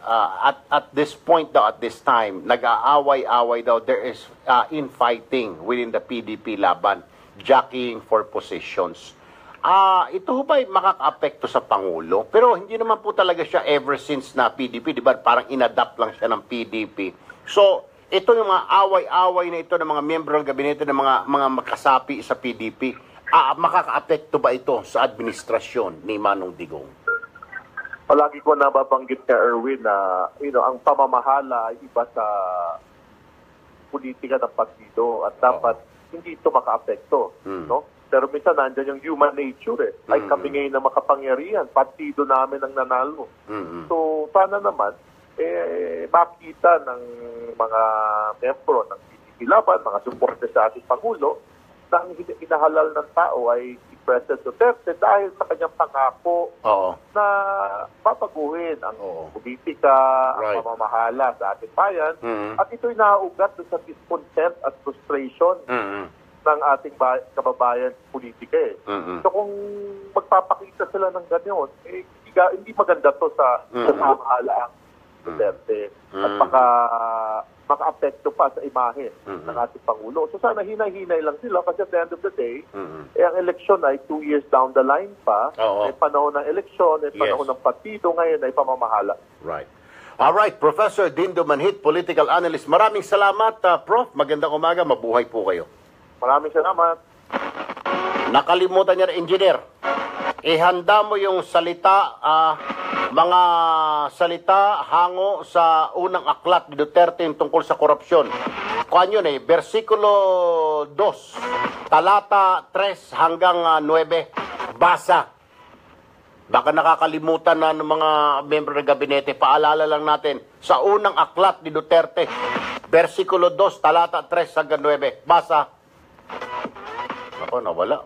at this point daw, at this time, nag-aaway-away daw, there is infighting within the PDP laban, jockeying for positions. Ito ho ba'y makaka-apekto sa Pangulo? Pero hindi naman po talaga siya ever since na PDP, di ba? Parang inadapt lang siya ng PDP. So, ito yung mga away-away na ito ng mga miyembro ng gabinete ng mga makasapi sa PDP. Makaka-apekto ba ito sa administrasyon ni Manong Digong? Palagi ko nababanggit kay Erwin na ang pamamahala ay iba sa politika ng partido at dapat hindi ito maka-apekto. No? Pero minsan nandiyan yung human nature eh. Ay kami ngayon na makapangyarihan, partido namin ang nanalo. So sana naman, makita ng mga membro ng PDP laban, mga suporte sa ating Pangulo, na ang inahalal ng tao ay si President Duterte dahil sa kanyang pangako na papaguhin ang politika, ang pamamahala sa ating bayan. At ito'y nauugat sa discontent at frustration ng ating kababayan politika eh. So kung magpapakita sila ng ganyan, hindi maganda to sa pamahalaang Duterte at maka-apekto pa sa imahe ng ating Pangulo. So sana hinay-hinay lang sila kasi at the end of the day, ang eleksyon ay 2 years down the line pa, may panahon ng eleksyon, may panahon ng partido, ngayon ay pamamahala. Right. Alright, Professor Dindo Manhit, political analyst. Maraming salamat, Prof. Magandang umaga, mabuhay po kayo. Maraming salamat. Nakalimutan niya na, engineer. Ihanda mo yung salita, mga salita hango sa unang aklat ni Duterte yung tungkol sa korupsyon. Kuhan yun versikulo 2, talata 3 hanggang 9. Basa. Baka nakakalimutan na ng mga membro ng gabinete. Paalala lang natin, sa unang aklat ni Duterte, versikulo 2, talata 3 hanggang 9. Basa. Ako, nawala.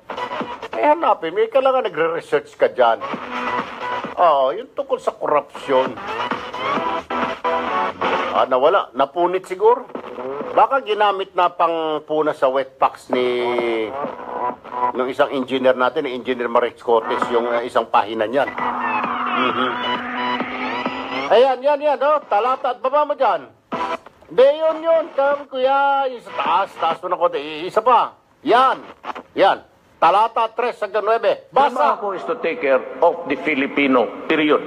Hanapin, may kailangan nagre-research ka dyan. Yung tungkol sa korupsyon. Nawala. Napunit siguro. Baka ginamit na pang puna sa wet packs ng isang engineer natin, Engineer Marix Cortes, yung isang pahina niyan. Ayan, yan. Talata at baba mo dyan. Hindi, yun. Kuya, yung sa taas mo na konti. Isa pa. Yan. Talata 3 hanggang 9. Basa. Ako is to take care of the Filipino, period.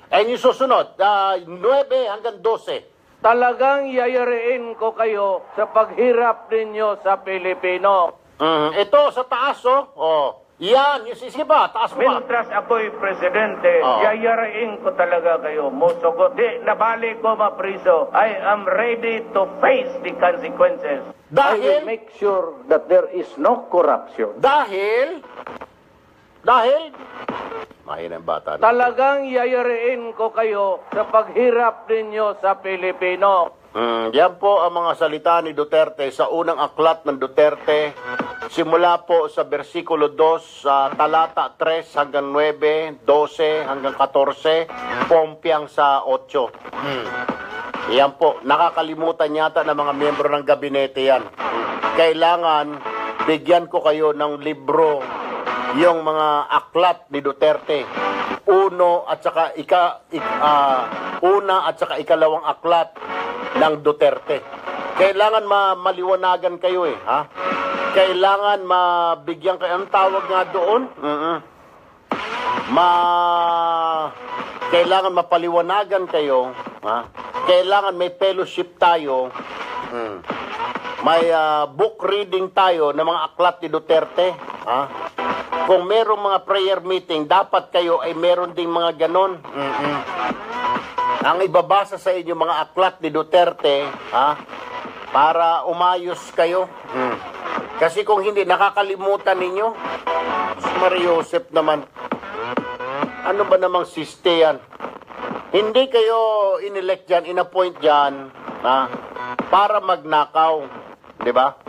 And yung susunod, 9 hanggang 12. Talagang yayariin ko kayo sa paghirap ninyo sa Pilipino. Ito sa taas, Yan, sige ba? Taas mo ba? Mintras ako'y presidente, yayariin ko talaga kayo. Musugot. Di, nabali ko mapriso. I am ready to face the consequences. I will make sure that there is no corruption. Dahil? Mahina ang bata. Talagang yayariin ko kayo sa paghirap ninyo sa Pilipino. Yan po ang mga salita ni Duterte sa unang aklat ng Duterte. Simula po sa versikulo 2, talata 3 hanggang 9, 12 hanggang 14, pompiang sa 8. Yan po, nakakalimutan yata ng mga miyembro ng gabinete yan. Kailangan bigyan ko kayo ng libro yung mga aklat ni Duterte. Una at saka ikalawang aklat ng Duterte. Kailangan maliwanagan kayo ha? Kailangan mabigyan kayo. Ang tawag nga doon? Kailangan mapaliwanagan kayo. Ha? Kailangan may fellowship tayo. May book reading tayo ng mga aklat ni Duterte. Ha? Kung merong mga prayer meeting, dapat kayo ay meron ding mga ganon. Ang ibabasa sa inyo mga aklat ni Duterte, para umayos kayo. Kasi kung hindi, nakakalimutan ninyo. Mario Joseph naman. Ano ba namang siste yan? Hindi kayo inelect dyan, inappoint dyan, para magnakaw. Diba?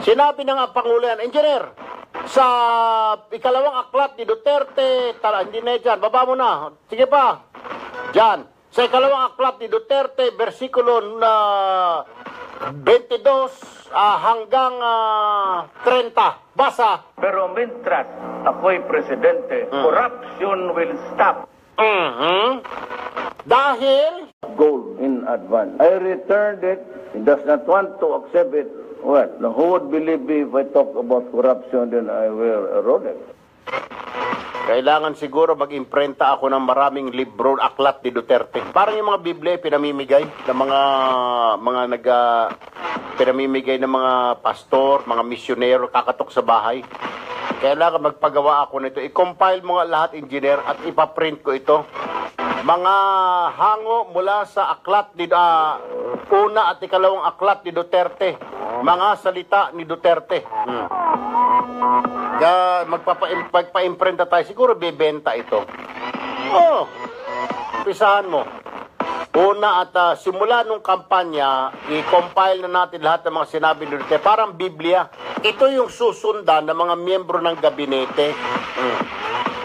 Sinabi na nga Pangulo yan, Engineer, Sa ikalawang aklat ni Duterte, hindi na dyan, baba mo na. Sige pa. Dyan. Sa ikalawang aklat ni Duterte, versikulo na 22 hanggang 30. Basa. Pero mientras ako'y presidente, corruption will stop. Dahil Gold in advance. I returned it. He does not want to accept it. What? Now, who would believe me if I talk about corruption, then I will erode it? kailangan siguro mag-imprenta ako ng maraming libro, aklat ni Duterte. Parang yung mga Biblia pinamimigay ng pinamimigay ng mga pastor, mga misyonero, kakatok sa bahay. Kailangan magpagawa ako nito. I-compile mo nga lahat, engineer, at ipaprint ko ito. Mga hango mula sa aklat ni una at ikalawang aklat ni Duterte. Mga salita ni Duterte. Magpa-imprenta tayo. Siguro bebenta ito. Oh, pisahan mo. Una at simula nung kampanya, i-compile na natin lahat ng mga sinabi ni Duterte. Parang Biblia. Ito yung susundan ng mga miyembro ng gabinete.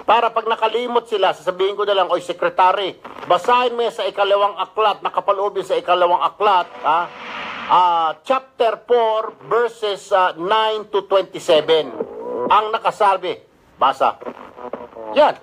Para pag nakalimot sila, sasabihin ko na lang, oy, sekretary, basahin mo yan sa ikalawang aklat, nakapaloobin sa ikalawang aklat, chapter 4, verses 9 to 27. Ang nakasabi, basa. Yan.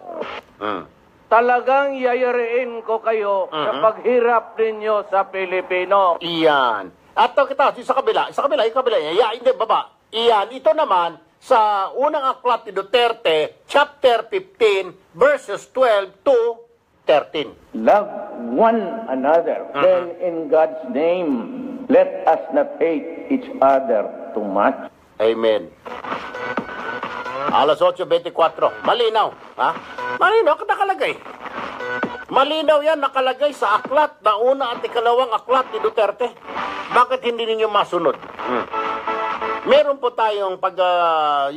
Talagang yayariin ko kayo sa paghirap ninyo sa Pilipino. Iyan. At kita, sa kabila, hindi, baba. Iyan, ito naman, sa unang aklat ni Duterte, chapter 15, verses 12 to 13. Love one another. Then in God's name, let us not hate each other too much. Amen. Alas 8:24. Malinaw. Ha? Malinaw, nakalagay. Malinaw yan, nakalagay sa aklat na una at ikalawang aklat ni Duterte. Bakit hindi ninyo masunod? Meron po tayong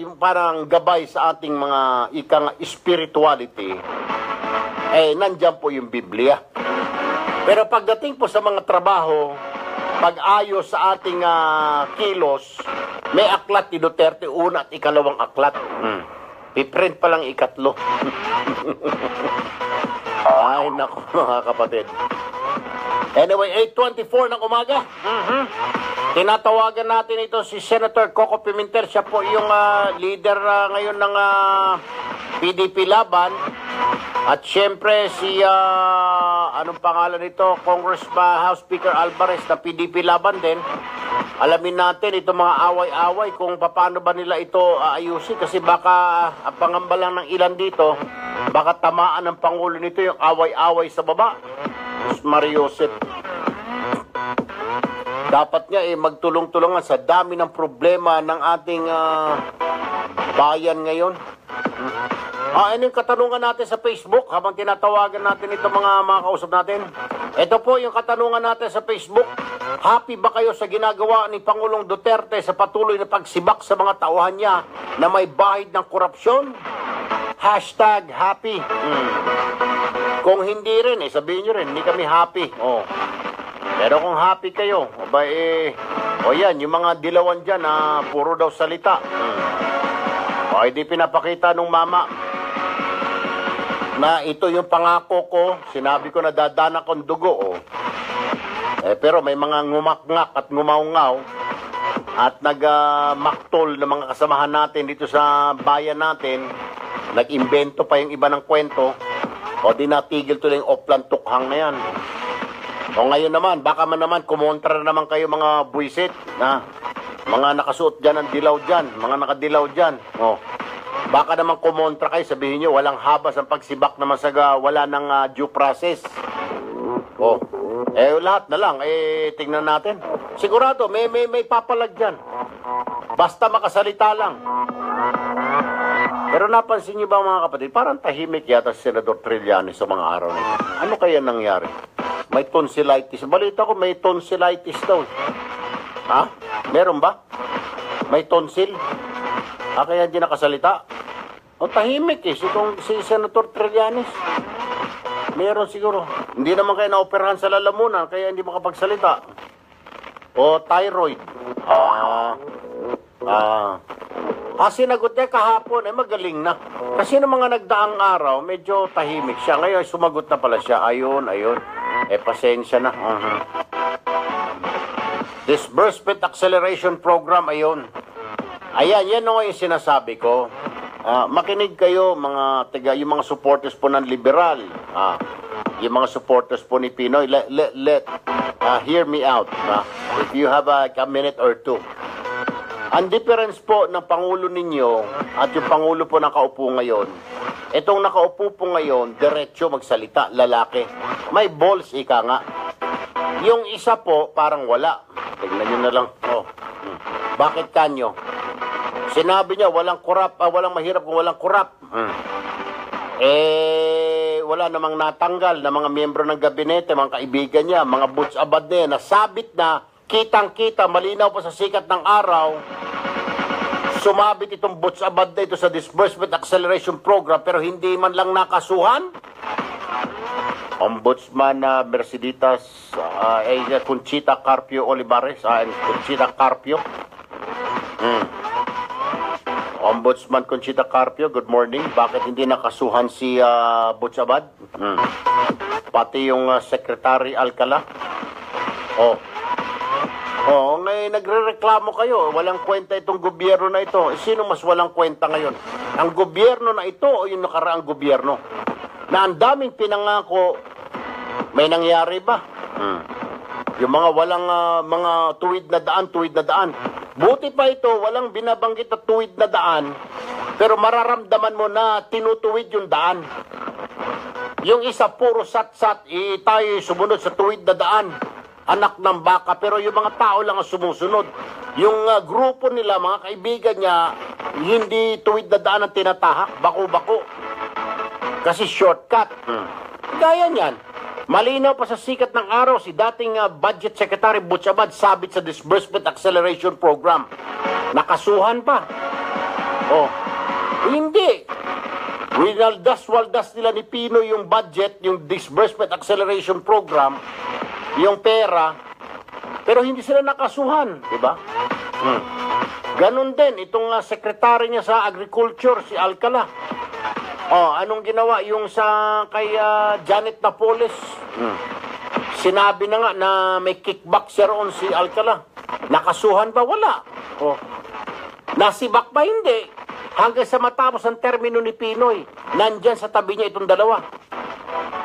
yung parang gabay sa ating mga ikang spirituality. Nandyan po yung Biblia. Pero pagdating po sa mga trabaho, pag-ayos sa ating kilos, may aklat ni Duterte, una at ikalawang aklat. Piprint pa lang ikatlo. Ay, naku, mga kapatid. Anyway, 8:24 ng umaga. Tinatawagan natin ito si Senator Coco Pimentel. Siya po yung leader ngayon ng PDP Laban. At syempre si, anong pangalan nito? House Speaker Alvarez na PDP Laban din. Alamin natin itong mga away-away kung paano ba nila ito ayusin. Kasi baka ang pangamba lang ng ilan dito, baka tamaan ng Pangulo nito yung away-away sa baba. Mariosep. Dapat nga magtulong-tulungan sa dami ng problema ng ating bayan ngayon. Ano yung katanungan natin sa Facebook habang tinatawagan natin itong mga kausap natin? Ito po yung katanungan natin sa Facebook. Happy ba kayo sa ginagawa ni Pangulong Duterte sa patuloy na pagsibak sa mga tauhan niya na may bahid ng korupsyon? #happy. Kung hindi rin, sabihin nyo rin, hindi kami happy. Pero kung happy kayo, yan, yung mga dilawan dyan puro daw salita. Hindi pinapakita nung mama na ito yung pangako ko, sinabi ko na dadana kong dugo. Pero may mga ngumakngak at ngumaungaw at nagmaktol na mga kasamahan natin dito sa bayan natin, nag-imbento pa yung iba ng kwento, di natigil tuloy yung oplan tukhang na yan. Ngayon naman, baka man naman kumontra naman kayo mga buwisit, mga nakasuot dyan ng dilaw dyan, mga nakadilaw dyan. Baka naman kumontra kayo, sabihin nyo, walang habas ang pagsibak naman sa wala ng due process. Lahat na lang, tingnan natin. Sigurado, may papalag dyan. Basta makasalita lang. Pero napansin nyo ba mga kapatid, parang tahimik yata si Senador Trillanes sa mga araw na ito. Ano kaya nangyari? May tonsillitis. Balita ko may tonsillitis daw. Meron ba? May tonsil? Kaya hindi nakasalita? Tahimik si Senator Trillanes. Meron siguro. Hindi naman kayo naoperahan sa lalamunan, kaya hindi makapagsalita. Sinagot niya kahapon, magaling na. Kasi ng mga nagdaang araw, medyo tahimik siya. Ngayon, sumagot na pala siya. Ayun. Pasensya na. Disbursement Acceleration Program, ayun. Ayan, yan yung sinasabi ko. Makinig kayo, yung mga supporters po ng liberal. Yung mga supporters po ni Pinoy. Hear me out. If you have a minute or two. Ang difference po ng Pangulo ninyo at yung Pangulo po nakaupo ngayon, itong nakaupo po ngayon, diretso magsalita, lalaki. May balls, ika nga. Yung isa po, parang wala. Tignan nyo na lang. Bakit kanyo? Sinabi niya, walang mahirap kung walang korap. Wala namang natanggal na mga miyembro ng gabinete, mga kaibigan niya, mga butch abad na yan, nasabit na, kitang-kita, malinaw pa sa sikat ng araw, sumabit itong butch abad na ito sa Disbursement Acceleration Program pero hindi man lang nakasuhan. Ombudsman Merceditas Conchita Carpio Olivares, Conchita Carpio. Ombudsman Conchita Carpio, good morning. Bakit hindi nakasuhan si Butch Abad? Pati yung Secretary Alcala. Ngayon nagrereklamo kayo, walang kwenta itong gobyerno na ito. Sino mas walang kwenta ngayon? Ang gobyerno na ito o yung nakaraang gobyerno? Na ang daming pinangako, may nangyari ba? Yung mga walang mga tuwid na daan. Buti pa ito, walang binabanggit na tuwid na daan, pero mararamdaman mo na tinutuwid yung daan. Yung isa, puro sat-sat, tayo sumunod sa tuwid na daan. Anak ng baka, pero yung mga tao lang ang sumusunod. Yung grupo nila, mga kaibigan niya, hindi tuwid na daan ang tinatahak, bako-bako. Kasi shortcut. Gaya niyan. Malinaw pa sa sikat ng araw, si dating Budget Secretary Butch Abad sabit sa Disbursement Acceleration Program. Nakasuhan pa. Hindi. Winaldas-waldas nila ni Pino yung budget, yung Disbursement Acceleration Program, yung pera, pero hindi sila nakasuhan, di ba? Ganon din, itong sekretary niya sa Agriculture, si Alcala. Anong ginawa? Yung sa kay Janet Napoles, sinabi na nga na may kickback siya roon si Alcala. Nakasuhan ba? Wala. Nasibak ba? Hindi. Hanggang sa matapos ang termino ni Pinoy, nandyan sa tabi niya itong dalawa.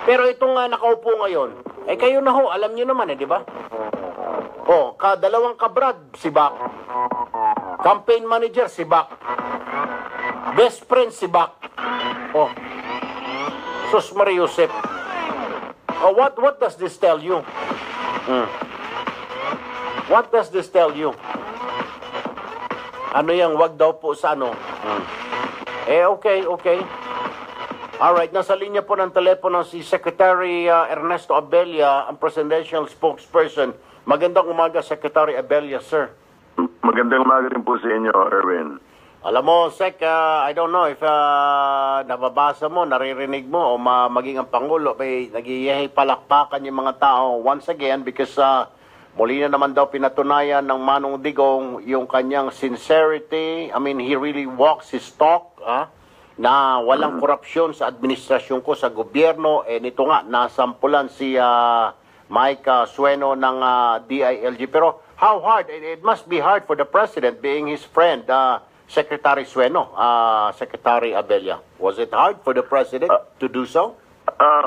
Pero itong nakaupo ngayon, kayo na ho, alam niyo naman di ba? Dalawang kabrad, si Bak. Campaign manager, si Bak. Best friend, si Bak. Sus Maria Josep. What does this tell you? What does this tell you? Ano yang wag daw po sa ano? Okay. Alright, nasa linya po ng telepono si Secretary Ernesto Abella, ang presidential spokesperson. Magandang umaga, Secretary Abella, sir. Magandang umaga rin po sa inyo, Erwin. Alam mo, Sec, I don't know if nababasa mo, naririnig mo, o maging ang Pangulo, naghihihay palakpakan yung mga tao once again because muli na naman daw pinatunayan ng Manong Digong yung kanyang sincerity. I mean, he really walks his talk, na walang korupsyon sa administrasyon ko sa gobyerno. Nito nga, nasampulan si Mike Sueno ng DILG. Pero how hard? It must be hard for the President being his friend, Secretary Sueno, Secretary Abella. Was it hard for the President to do so?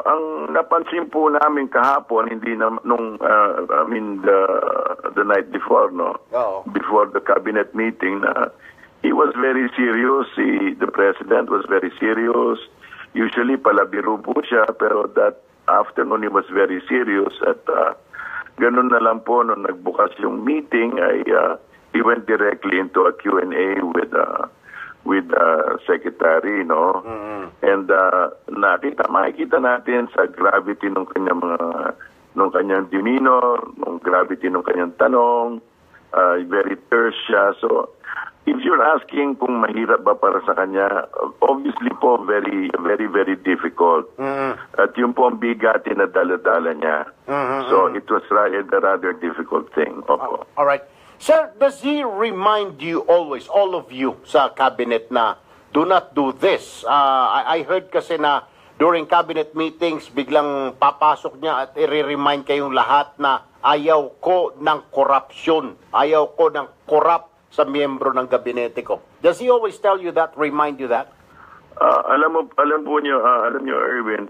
Ang napansin po namin kahapon, hindi na, the night before, before the cabinet meeting, he was very serious. The President was very serious. Usually palabiro po siya, pero that afternoon he was very serious. At ganun na lang po, nung nagbukas yung meeting, he went directly into a Q&A with Secretary, And makikita natin sa gravity ng kanyang demeanor, ng gravity ng kanyang tanong, very terse siya. So, if you're asking kung mahirap ba para sa kanya, obviously po, very, very, very difficult. At yun po ang bigatin na dala-dala niya. So, it was a rather difficult thing. All right. Sir, does he remind you always, all of you sa cabinet na do not do this? I heard kasi na during cabinet meetings, biglang papasok niya at i-remind kayong lahat na ayaw ko ng korupsyon. Ayaw ko ng korap sa miyembro ng gabinete ko. Does he always tell you that, remind you that? Alam niyo, Erwin,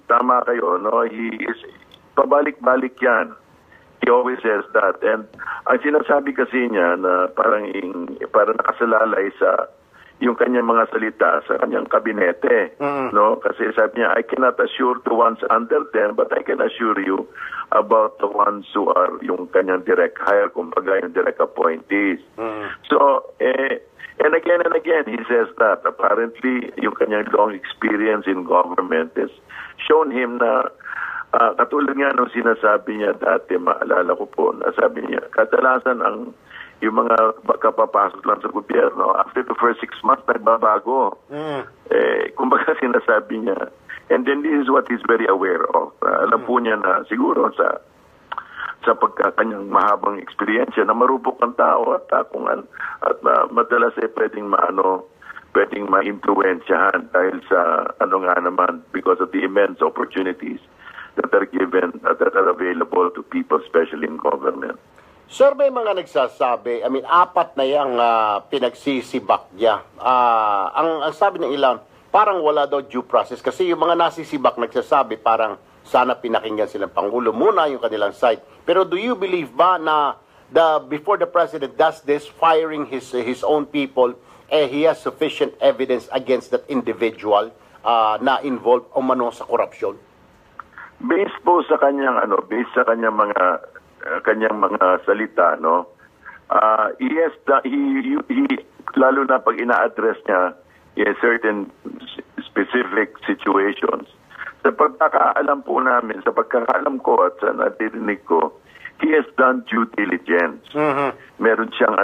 tama kayo, no? Pabalik-balik yan. He always says that. And ang sinasabi kasi niya na parang nakasalalay sa yung kanyang mga salita sa kanyang kabinete. No? Kasi sabi niya, I cannot assure the ones under them, but I can assure you about the ones who are yung kanyang direct hire, kumbaga yung direct appointees. So, and again, he says that apparently yung kanyang long experience in government has shown him na katulad nga nung sinasabi niya dati, maalala ko po, nasabi niya, kadalasan yung mga kapapasok lang sa gobyerno, after the first 6 months, nagbabago. Kumbaga sinasabi niya, and then this is what he's very aware of. Alam po niya na siguro sa pagkakanyang mahabang eksperyensya na marupok ang tao at madalas pwedeng ma-influensyahan dahil sa nga naman, because of the immense opportunities that are given, that are available to people, especially in government. Sir, may mga nagsasabi, 4 na yung pinagsisibak niya. Ang sabi ng ilan, parang wala daw due process kasi yung mga nasisibak nagsasabi parang sana pinakinggan silang Pangulo muna yung kanilang side. Pero do you believe ba na before the President does this, firing his own people, he has sufficient evidence against that individual na involved umano sa korupsyon? Based po sa kanyang mga salita, no. He lalo na pag ina-address niya certain specific situations. Sa pagkakaalam po namin, sa pagkakaalam ko at sa natidinig ko, he has done due diligence. Meron siyang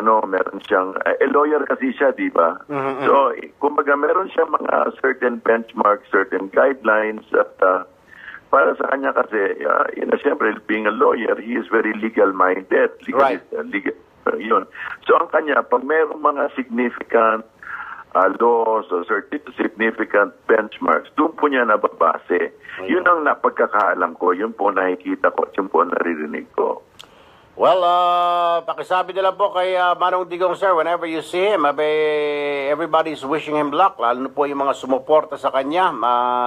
lawyer kasi siya, di ba? So, kumbaga meron siyang mga certain benchmarks, certain guidelines at para sa kanya kasi, siyempre, being a lawyer, he is very legal-minded. Right. Yun. So, ang kanya, pag mayroong mga significant laws o significant benchmarks, doon po niya nababase. Yun ang napagkakaalam ko, yun po nakikita ko, yun po naririnig ko. Well, pakisabi nila po kay Manong Digong, sir, whenever you see him, everybody's wishing him luck, lalo na po yung mga sumuporta sa kanya,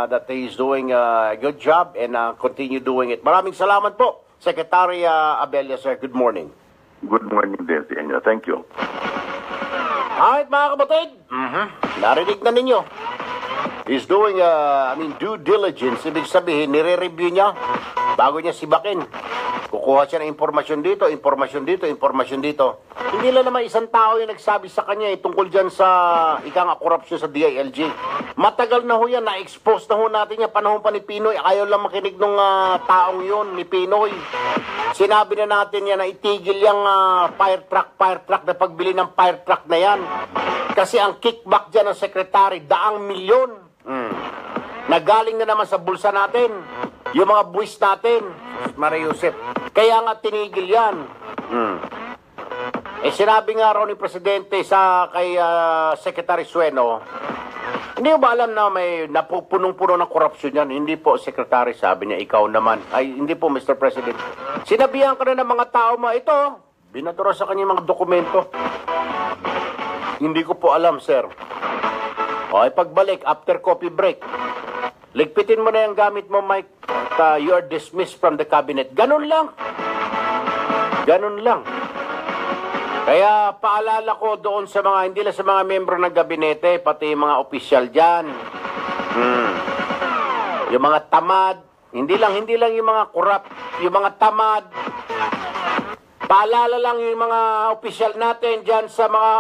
that he's doing a good job and continue doing it. Maraming salamat po, Secretary Abella, sir. Good morning. Good morning din sa inyo. Thank you. Alright, mga kapatid, narinig na ninyo. He's doing, due diligence. Ibig sabihin, nire-review niya bago niya sibakin. Kukuha siya ng impormasyon dito, impormasyon dito, impormasyon dito. Hindi lang naman isang tao yung nagsabi sa kanya tungkol dyan sa korupsyon sa DILG. Matagal na ho yan, na-expose na ho natin yan, panahon pa ni Pinoy. Ayaw lang makinig ng taong yun, ni Pinoy. Sinabi na natin yan na itigil yung fire truck na pagbili ng fire truck na yan. Kasi ang kickback dyan ng sekretary, 100 milyon. Nagaling na naman sa bulsa natin. Yung mga buwis natin, Maria Josep. Kaya nga tinigil yan. Sinabi nga raw ni Presidente kay Secretary Sueno, hindi ba alam na may napupunong-puno ng korupsyon yan? Hindi po, Secretary, sabi niya, ikaw naman. Ay, hindi po, Mr. President. Sinabihan ka na ng mga tao ito, binadura sa kanya mga dokumento. Hindi ko po alam, sir. Ay, pagbalik, after coffee break, ligpitin mo na yung gamit mo, Mike. You are dismissed from the cabinet. Ganun lang. Ganun lang. Kaya paalala ko doon sa mga, hindi lang sa mga membro ng gabinete, pati yung mga opisyal dyan. Yung mga tamad, hindi lang yung mga korap, yung mga tamad. Paalala lang yung mga opisyal natin dyan sa mga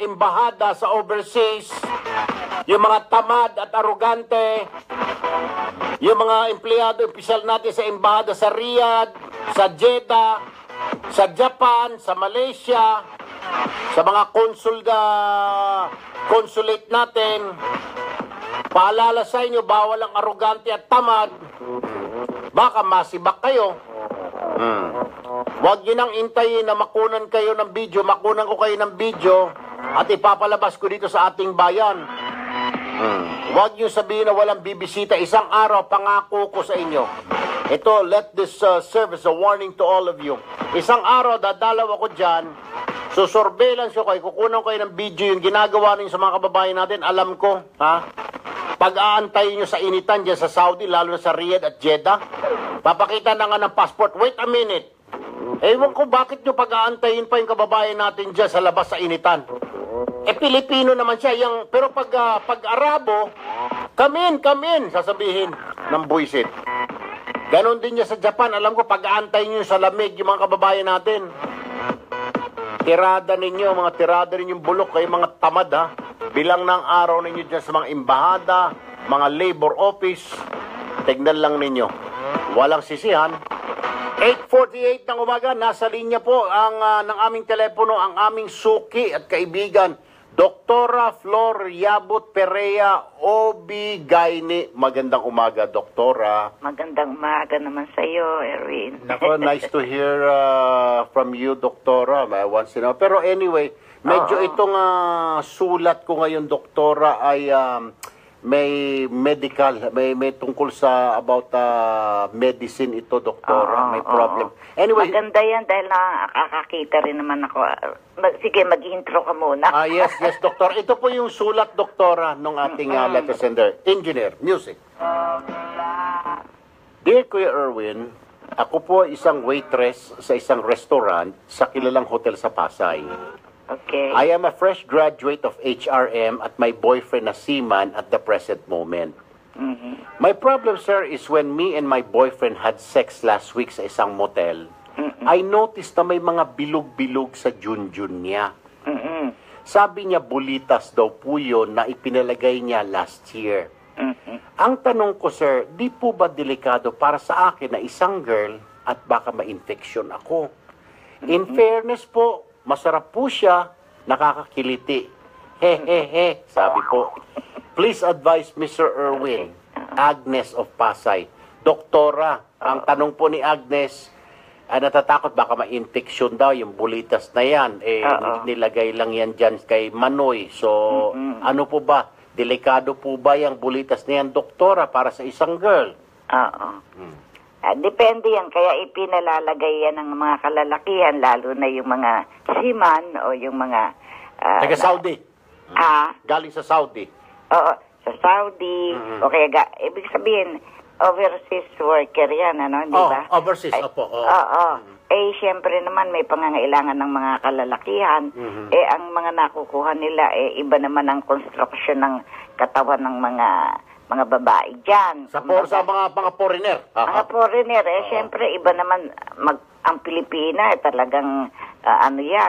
embahada sa overseas. Yung mga tamad at arugante. Yung mga empleyado, opisyal natin sa embahada sa Riyadh, sa Jeddah, sa Japan, sa Malaysia, sa mga consulate natin. Paalala sa inyo, bawal ang arugante at tamad. Baka masibak kayo. Huwag nyo nang intayin na makunan kayo ng video, makunan ko kayo ng video at ipapalabas ko dito sa ating bayan. Huwag nyo sabihin na walang bibisita. Isang araw, pangako ko sa inyo. Ito, let this serve as a warning to all of you. Isang araw, dadalaw ako dyan, susurveillance ko kayo, kukunan ko kayo ng video, yung ginagawa ninyo sa mga kababayan natin, alam ko, ha? Pag-aantayin nyo sa initan dyan sa Saudi, lalo na sa Riyadh at Jeddah, papakita na nga ng passport. Wait a minute. Ewan ko bakit nyo pag-aantayin pa yung kababayan natin dyan sa labas sa initan. Pilipino naman siya. Pero pag Arabo, come in, sasabihin ng buisit. Ganon din niya sa Japan. Alam ko, pag-aantayin nyo sa lamig yung mga kababayan natin. Tirada ninyong bulok, kayo mga tamad, ha? Bilang ng araw ninyo dyan sa mga embahada, mga labor office, tignan lang ninyo. Walang sisihan. 8:48 ng umaga, nasa linya po ng aming telepono, ang aming suki at kaibigan, Doktora Flor Yabut Perea, OB-GYN. Magandang umaga, Doktora. Magandang umaga naman sa iyo, Erwin. Nako, nice to hear from you, Doktora. Once in a while. Pero anyway, medyo itong sulat ko ngayon, Doktora, ay may medical, may tungkol sa about medicine ito, Doktora. May problem. Anyway, maganda yan dahil nakakakita rin naman ako. Sige, mag-intro ka muna. Yes, Doktor. Ito po yung sulat, Doktora, ng ating letter sender. Engineer, music. Dear Kuya Erwin, ako po isang waitress sa isang restaurant sa kilalang hotel sa Pasay. Okay. I am a fresh graduate of HRM at my boyfriend na seaman at the present moment. My problem, sir, is when me and my boyfriend had sex last week sa isang motel, I noticed na may mga bilog-bilog sa junjun niya. Sabi niya bulitas daw po yun na ipinalagay niya last year. Ang tanong ko, sir, di po ba delikado para sa akin na isang girl at baka ma-infection ako? In fairness po, masarap po siya, nakakakiliti. He, sabi po. Please advise Mr. Erwin, Agnes of Pasay. Doktora, ang tanong po ni Agnes, natatakot baka ma-infection daw yung bulitas na yan. Nilagay lang yan dyan kay Manoy. So, ano po ba? Delikado po ba yung bulitas na yan, Doktora, para sa isang girl? Oo. Depende yan. Kaya ipinalalagay yan ng mga kalalakihan, lalo na yung mga seaman o yung mga... Taga-Saudi. Galing sa Saudi. Oo, sa Saudi. O kaya, ibig sabihin, overseas worker yan, ano? Di ba? Overseas, opo. Oo. Siyempre naman may pangangailangan ng mga kalalakihan. Ang mga nakukuha nila, iba naman ang construction ng katawan ng mga babae dyan. Sa mga foreigner. Mga foreigner, siyempre iba naman ang Pilipina, talagang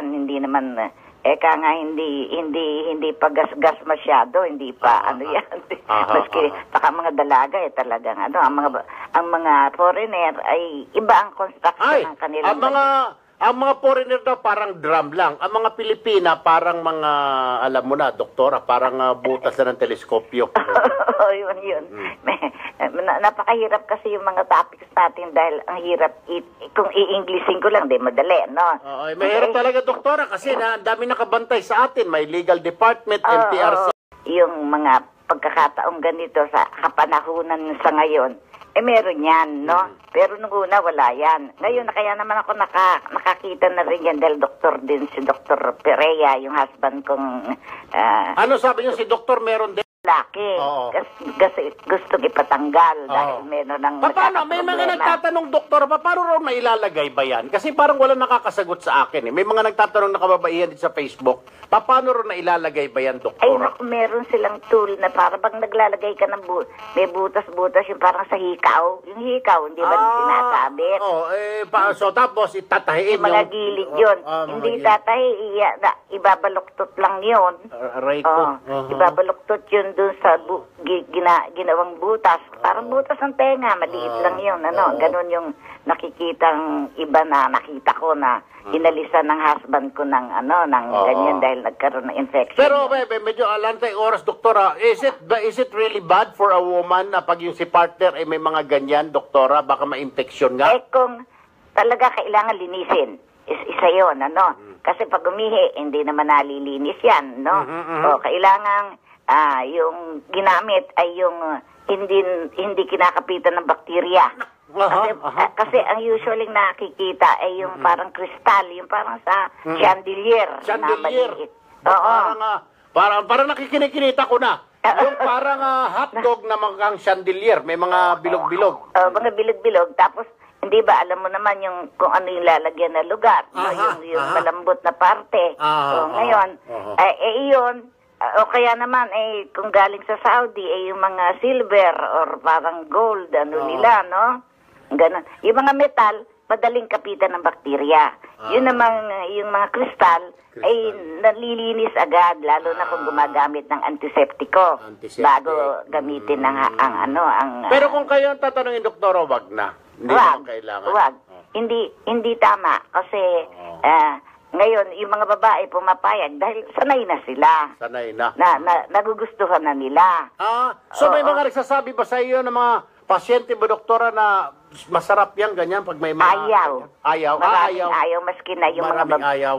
hindi naman kaya nga hindi pa gas masyado, hindi pa maski baka mga dalaga talagang ang mga foreigner ay iba ang construction ng kanilang ang mga foreigner daw parang drum lang. Ang mga Pilipina parang mga, alam mo na, Doktora, parang butas na ng teleskopyo. Yun. Napakahirap kasi yung mga topics natin dahil ang hirap, kung i-Englishin ko lang, madali, no? Mahirap talaga, Doktora, kasi dami nakabantay sa atin. May legal department, MTRC. Yung mga pagkakataong ganito sa kapanahunan sa ngayon, meron yan, no? Pero nung una, wala yan. Ngayon, kaya naman ako nakakita na rin yan dahil doktor din si Dr. Perea, yung husband kong... ano sabi niyo, si doktor meron din? Laki. Kasi gustong ipatanggal dahil meron ng... Paano? May mga nagtatanong, Doktor, paano raw mailalagay ba yan? Kasi parang wala nakakasagot sa akin. May mga nagtatanong na kababaihan din sa Facebook. Paano raw nailalagay ba yan, Doktor? Meron silang tool na para pag naglalagay ka ng may butas-butas, yung parang sa hikaw. Yung hikaw, hindi ba sinasabit? So tapos itatahiin yung mga gilid yun. Hindi tatahi, ibabaluktot lang yun. Ibabaluktot yun doon sa ginawang butas. Parang butas ng tenga, maliit lang yun. Ganon yung nakikitang iba na nakita ko na inalisan ng husband ko ng ganyan dahil nagkaroon ng infection. Pero medyo alantay oras, Doktora. Is it really bad for a woman na pag yung si partner may mga ganyan, Doktora, baka ma-infection nga? talaga kailangan linisin. Isa yun, ano? Kasi pag umihi, hindi naman nalilinis yan, no? O, kailangan yung ginamit ay yung hindi kinakapitan ng bakterya. Kasi ang usually nakikita ay yung parang kristal, yung parang sa chandelier. Chandelier. Oo. Parang nakikinikita ko na. Yung parang hotdog na mga chandelier, may mga bilog-bilog. Mga bilog-bilog. Tapos, hindi ba, alam mo naman yung kung ano yung lalagyan na lugar, yung malambot na parte. So, ngayon, iyon, o kaya naman, kung galing sa Saudi, yung mga silver or parang gold, nila, no? Ganon. Yung mga metal, madaling kapitan ng bakterya. Yun namang, yung mga kristal, ay nalilinis agad, lalo na kung gumagamit ng antiseptiko bago gamitin ang Pero kung kayo ang tatanungin, doktora, wag na. Hindi naman kailangan. Wag. Hindi tama kasi ngayon yung mga babae pumapayag dahil sanay na sila. Sanay na. Nagugustuhan na nila. So may mga nagsasabi ba sa iyo ng mga pasyente mo, doktora, na masarap yan, ganyan, pag may mga... Ayaw. Ayaw, maski na yung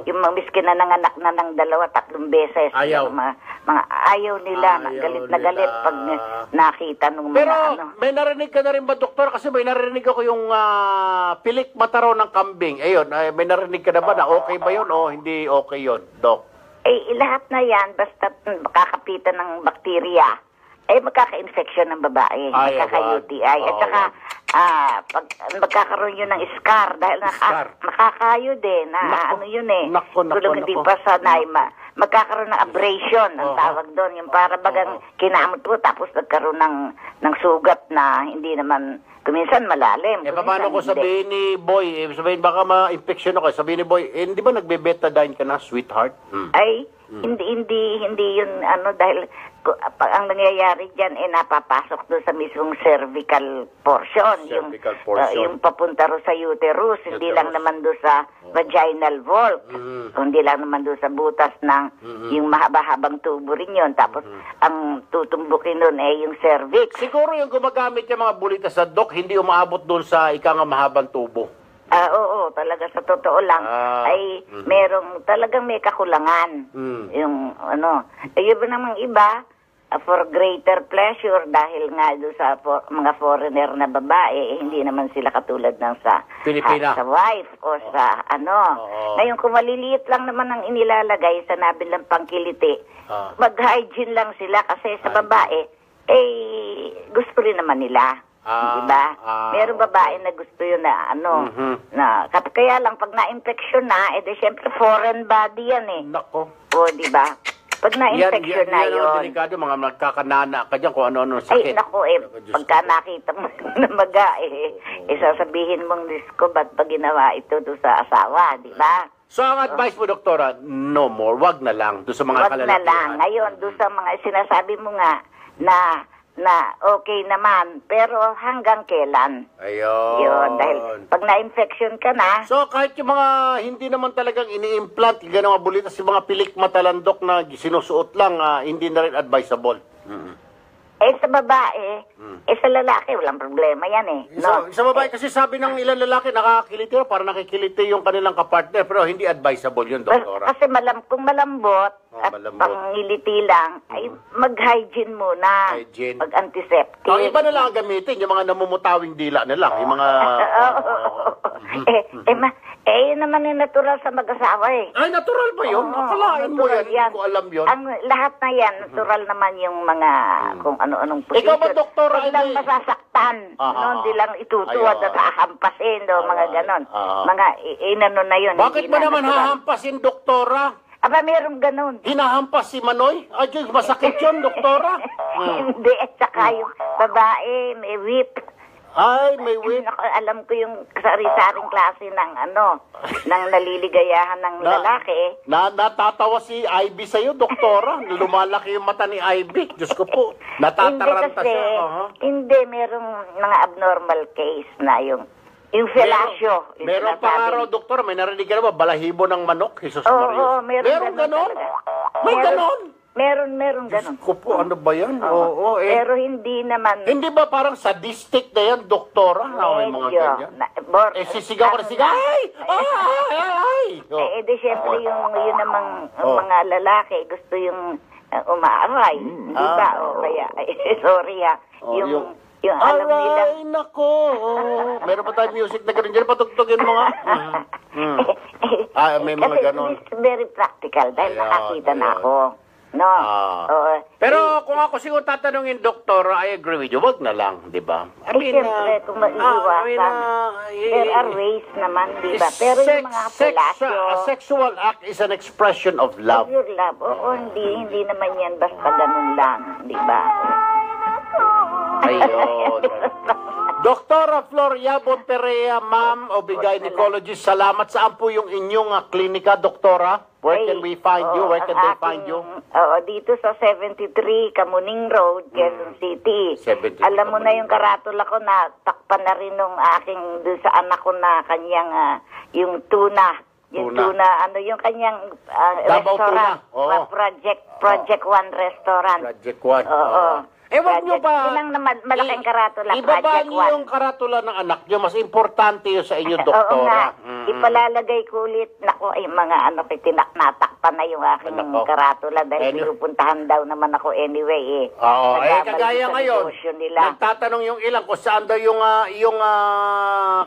yung mga miskin na nanganak na ng 2-3 beses. Ayaw. Yung mga ayaw nila, galit na galit pag nakita nung mga Pero, may narinig ka na rin ba, doktor? Kasi may narinig ako yung pilik mata raw ng kambing. Ayun, may narinig ka na ba na okay ba yun o hindi okay yun, dok? Lahat na yan, basta makakapitan ng bakterya. Magkaka-infection ng babae, magkaka-UTI. At saka, pag magkakaroon yun ng scar, dahil nakakayo din, Kulong hindi pa sanay, magkakaroon ng abrasion, ang tawag doon, yung para bagang kinamot mo, tapos nagkaroon ng sugat na hindi naman, kuminsan malalim. Paano ko sabihin ni Boy, sabihin baka ma-infection ako, sabihin ni Boy, hindi ba nagbe-betadine ka na, sweetheart? Hindi yun, dahil ang nangyayari dyan, napapasok doon sa mismong cervical portion. Yung papunta ro sa uterus, hindi lang naman doon sa vaginal vault, kundi lang naman doon sa butas ng yung mahaba-habang tubo rin yun. Tapos, ang tutumbukin doon yung cervix. Siguro yung gumagamit yung mga bulita sa dok, hindi umaabot doon sa mahabang tubo. Oo, talaga sa totoo lang talagang may kakulangan. Yung yun ba namang iba, for greater pleasure dahil nga doon sa mga foreigner na babae, hindi naman sila katulad ng sa Pilipina. Sa wife o sa Ngayon, kung maliliit lang naman ang inilalagay sa nabilang pangkiliti, mag-hygiene lang sila kasi sa babae, gusto rin naman nila. Diba? Meron babae na gusto yun na kaya lang pag na-infection na, syempre foreign body yan Nako. O, diba? Pag na-infection na yun. Yan delikado, mga nagkakanana ka dyan kung ano-ano sakit. Naku, pagka nakita mo na maga, sasabihin mong, Disko, ba't pa ginawa ito doon sa asawa, diba? So, ang advice mo, doktora, no more, wag na lang doon sa mga kalalakihan. Wag na lang. Ngayon, doon sa mga sinasabi mo nga na okay naman, pero hanggang kailan? Ayun. Yun, dahil pag na-infection ka na... So, kahit yung mga hindi naman talagang ini-implant, gano'ng abulitas, yung mga pilik matalandok na sinusuot lang, hindi na rin advisable. Sa babae, sa lalaki, walang problema yan no? Sa babae, kasi sabi ng ilang lalaki, nakakiliti para nakikiliti yung kanilang kapartner, pero hindi advisable yun, doktora. Kasi kung malambot, at pangiliti lang, ay mag-hygiene muna. Mag-antiseptic. Ang iba na lang ang gamitin, yung mga namumutawing dila na lang, yung mga... Yun naman yung natural sa mag-asawa Ay, natural ba yun? Akalain mo yan, hindi ko alam yun. Lahat na yan, natural naman yung mga kung ano-anong position. Ikaw ba, doktora? Hindi lang masasaktan. Hindi lang itutuwad at hahampasin, mga ganon. Mga inano na yun. Bakit mo naman hahampasin, doktora? Aba, meron ganun. Hinahampas si Manoy? Ay, masakit yun, doktora. Hindi, at saka yung babae, may whip. Ay, may whip. Alam ko yung sari-saring klase ng ng naliligayahan ng lalaki. Natatawa si Ivy sa'yo, doktora. Lumalaki yung mata ni Ivy. Diyos ko po. Natataranta siya. Hindi, merong mga abnormal case na yung fellatio. Meron pa nga raw, doktor, may narinig ka na ba? Balahibo ng manok, Jesus Maria. Oo, meron ganon. May ganon. Meron ganun. Ko po, ano ba yan? Oo, Pero hindi naman... Hindi ba parang sadistic na yan, doktora? Na may mga ganyan? Sisigaw ka na sigaw, ay! Di syempre yun namang mga lalaki, gusto yung umaaray. Di ba? Kaya, sorry yung alam nila. Aray, nako! Meron pa tayong music na ganun dyan, patugtugin mo nga. May mga ganun. Kasi very practical dahil nakakita na ako. No. Pero kung ako siguro tatanungin, Doktor, I agree with you. Wag na lang, di ba? Siyempre, kung maiiwasan. There are ways naman, di ba? Pero yung mga pelasyo... A sexual act is an expression of love. Of your love. Hindi naman yan basta ganun lang, di ba? Ayun. Doktora Flor Yabon Perea, ma'am, o gynecologist, salamat. Saan po yung inyong klinika, Doktora? Where can we find you? Where can they find you? Dito sa 73 Kamuning Road, Quezon City. 73 Alam mo na yung karatula ko na takpan na rin nung aking, doon sa anak ko na kanyang, yung tuna. Yung tuna, yung kanyang restaurant. Project One Restaurant. Project One. Wag nyo pa. Yun ang malaking karatula. Ibaba niyo yung karatula ng anak nyo. Mas importante yun sa inyo, Doktora. Oo nga. Ipalalagay ko ulit. Naku, mga natakpan na yung aking karatula dahil pinupuntahan daw naman ako anyway kagaya ngayon. Nagtatanong yung ilang kung saan daw yung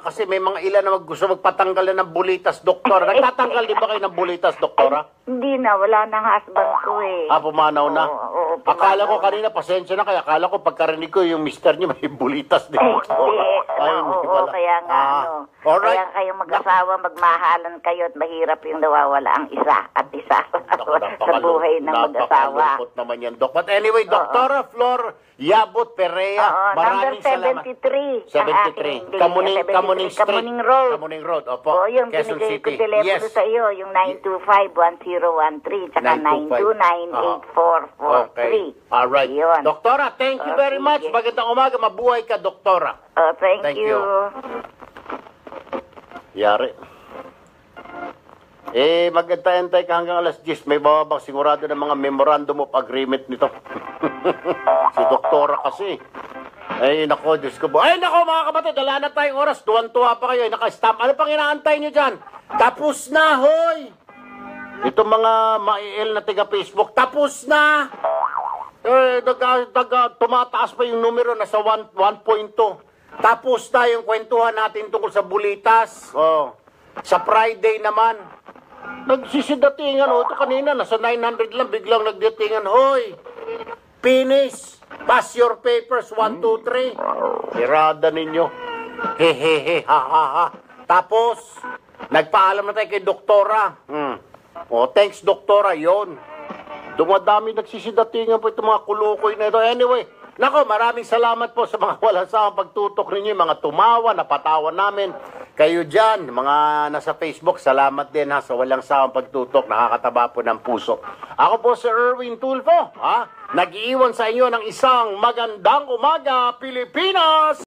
kasi may mga ilan na gusto magpatanggal na ng bulitas, Doktora. Nagtatanggal di ba kayo ng bulitas, Doktora? Hindi na. Wala nang husband ko pumanaw na. Akala ko kanina, pasensya na kaya akala ko pagkarinig ko yung mister niyo may bulitas din. Kaya nga kaya kayong mag-asawa, magmahalan kayo at mahirap yung nawawala ang isa at isa sa buhay ng mag-asawa. Napakalungkot naman yan, Dok. But anyway, Doktora Flor Yabot Perea, maraming salamat. Number 73. Kamuning Street. Kamuning Road. Kamuning Road, opo. Yung Quezon binigay ko City. telepono sa iyo, yung 925-1013, tsaka 929-8443. Okay. Alright. Doktora, thank you very much. Magandang umaga. Mabuhay ka, Doktora. Thank you. Yari. Magantay-antay ka hanggang alas 10. May bababang sigurado ng mga memorandum of agreement nito. Si Doktora kasi. Nako, Diyos ko po. Nako, mga kapatid, wala na tayong oras. Tuwan-tuwa pa kayo. Naka-stamp. Ano pang inaantay nyo dyan? Tapos na, hoy! Itong mga maiil na tiga-Facebook, tapos na! Tumataas pa yung numero, nasa 1.2. Tapos na yung kwentuhan natin tungkol sa bulitas. Sa Friday naman, nagsisidatingan. Ito kanina, nasa 900 lang, biglang nagdatingan. Hoy, finish, pass your papers, 1, 2, 3. Irada ninyo. Hehehe, ha, ha, ha. Tapos, nagpaalam na tayo kay Doktora. Thanks, Doktora, yon. Dumadami nagsisidatingan po itong mga kulukoy na ito. Anyway, nako, maraming salamat po sa mga walang sawang pagtutok ninyo, mga tumawa, napatawa namin. Kayo dyan, mga nasa Facebook, salamat din sa walang sawang pagtutok, nakakataba po ng puso. Ako po si Erwin Tulfo, nag-iiwan sa inyo ng isang magandang umaga, Pilipinas!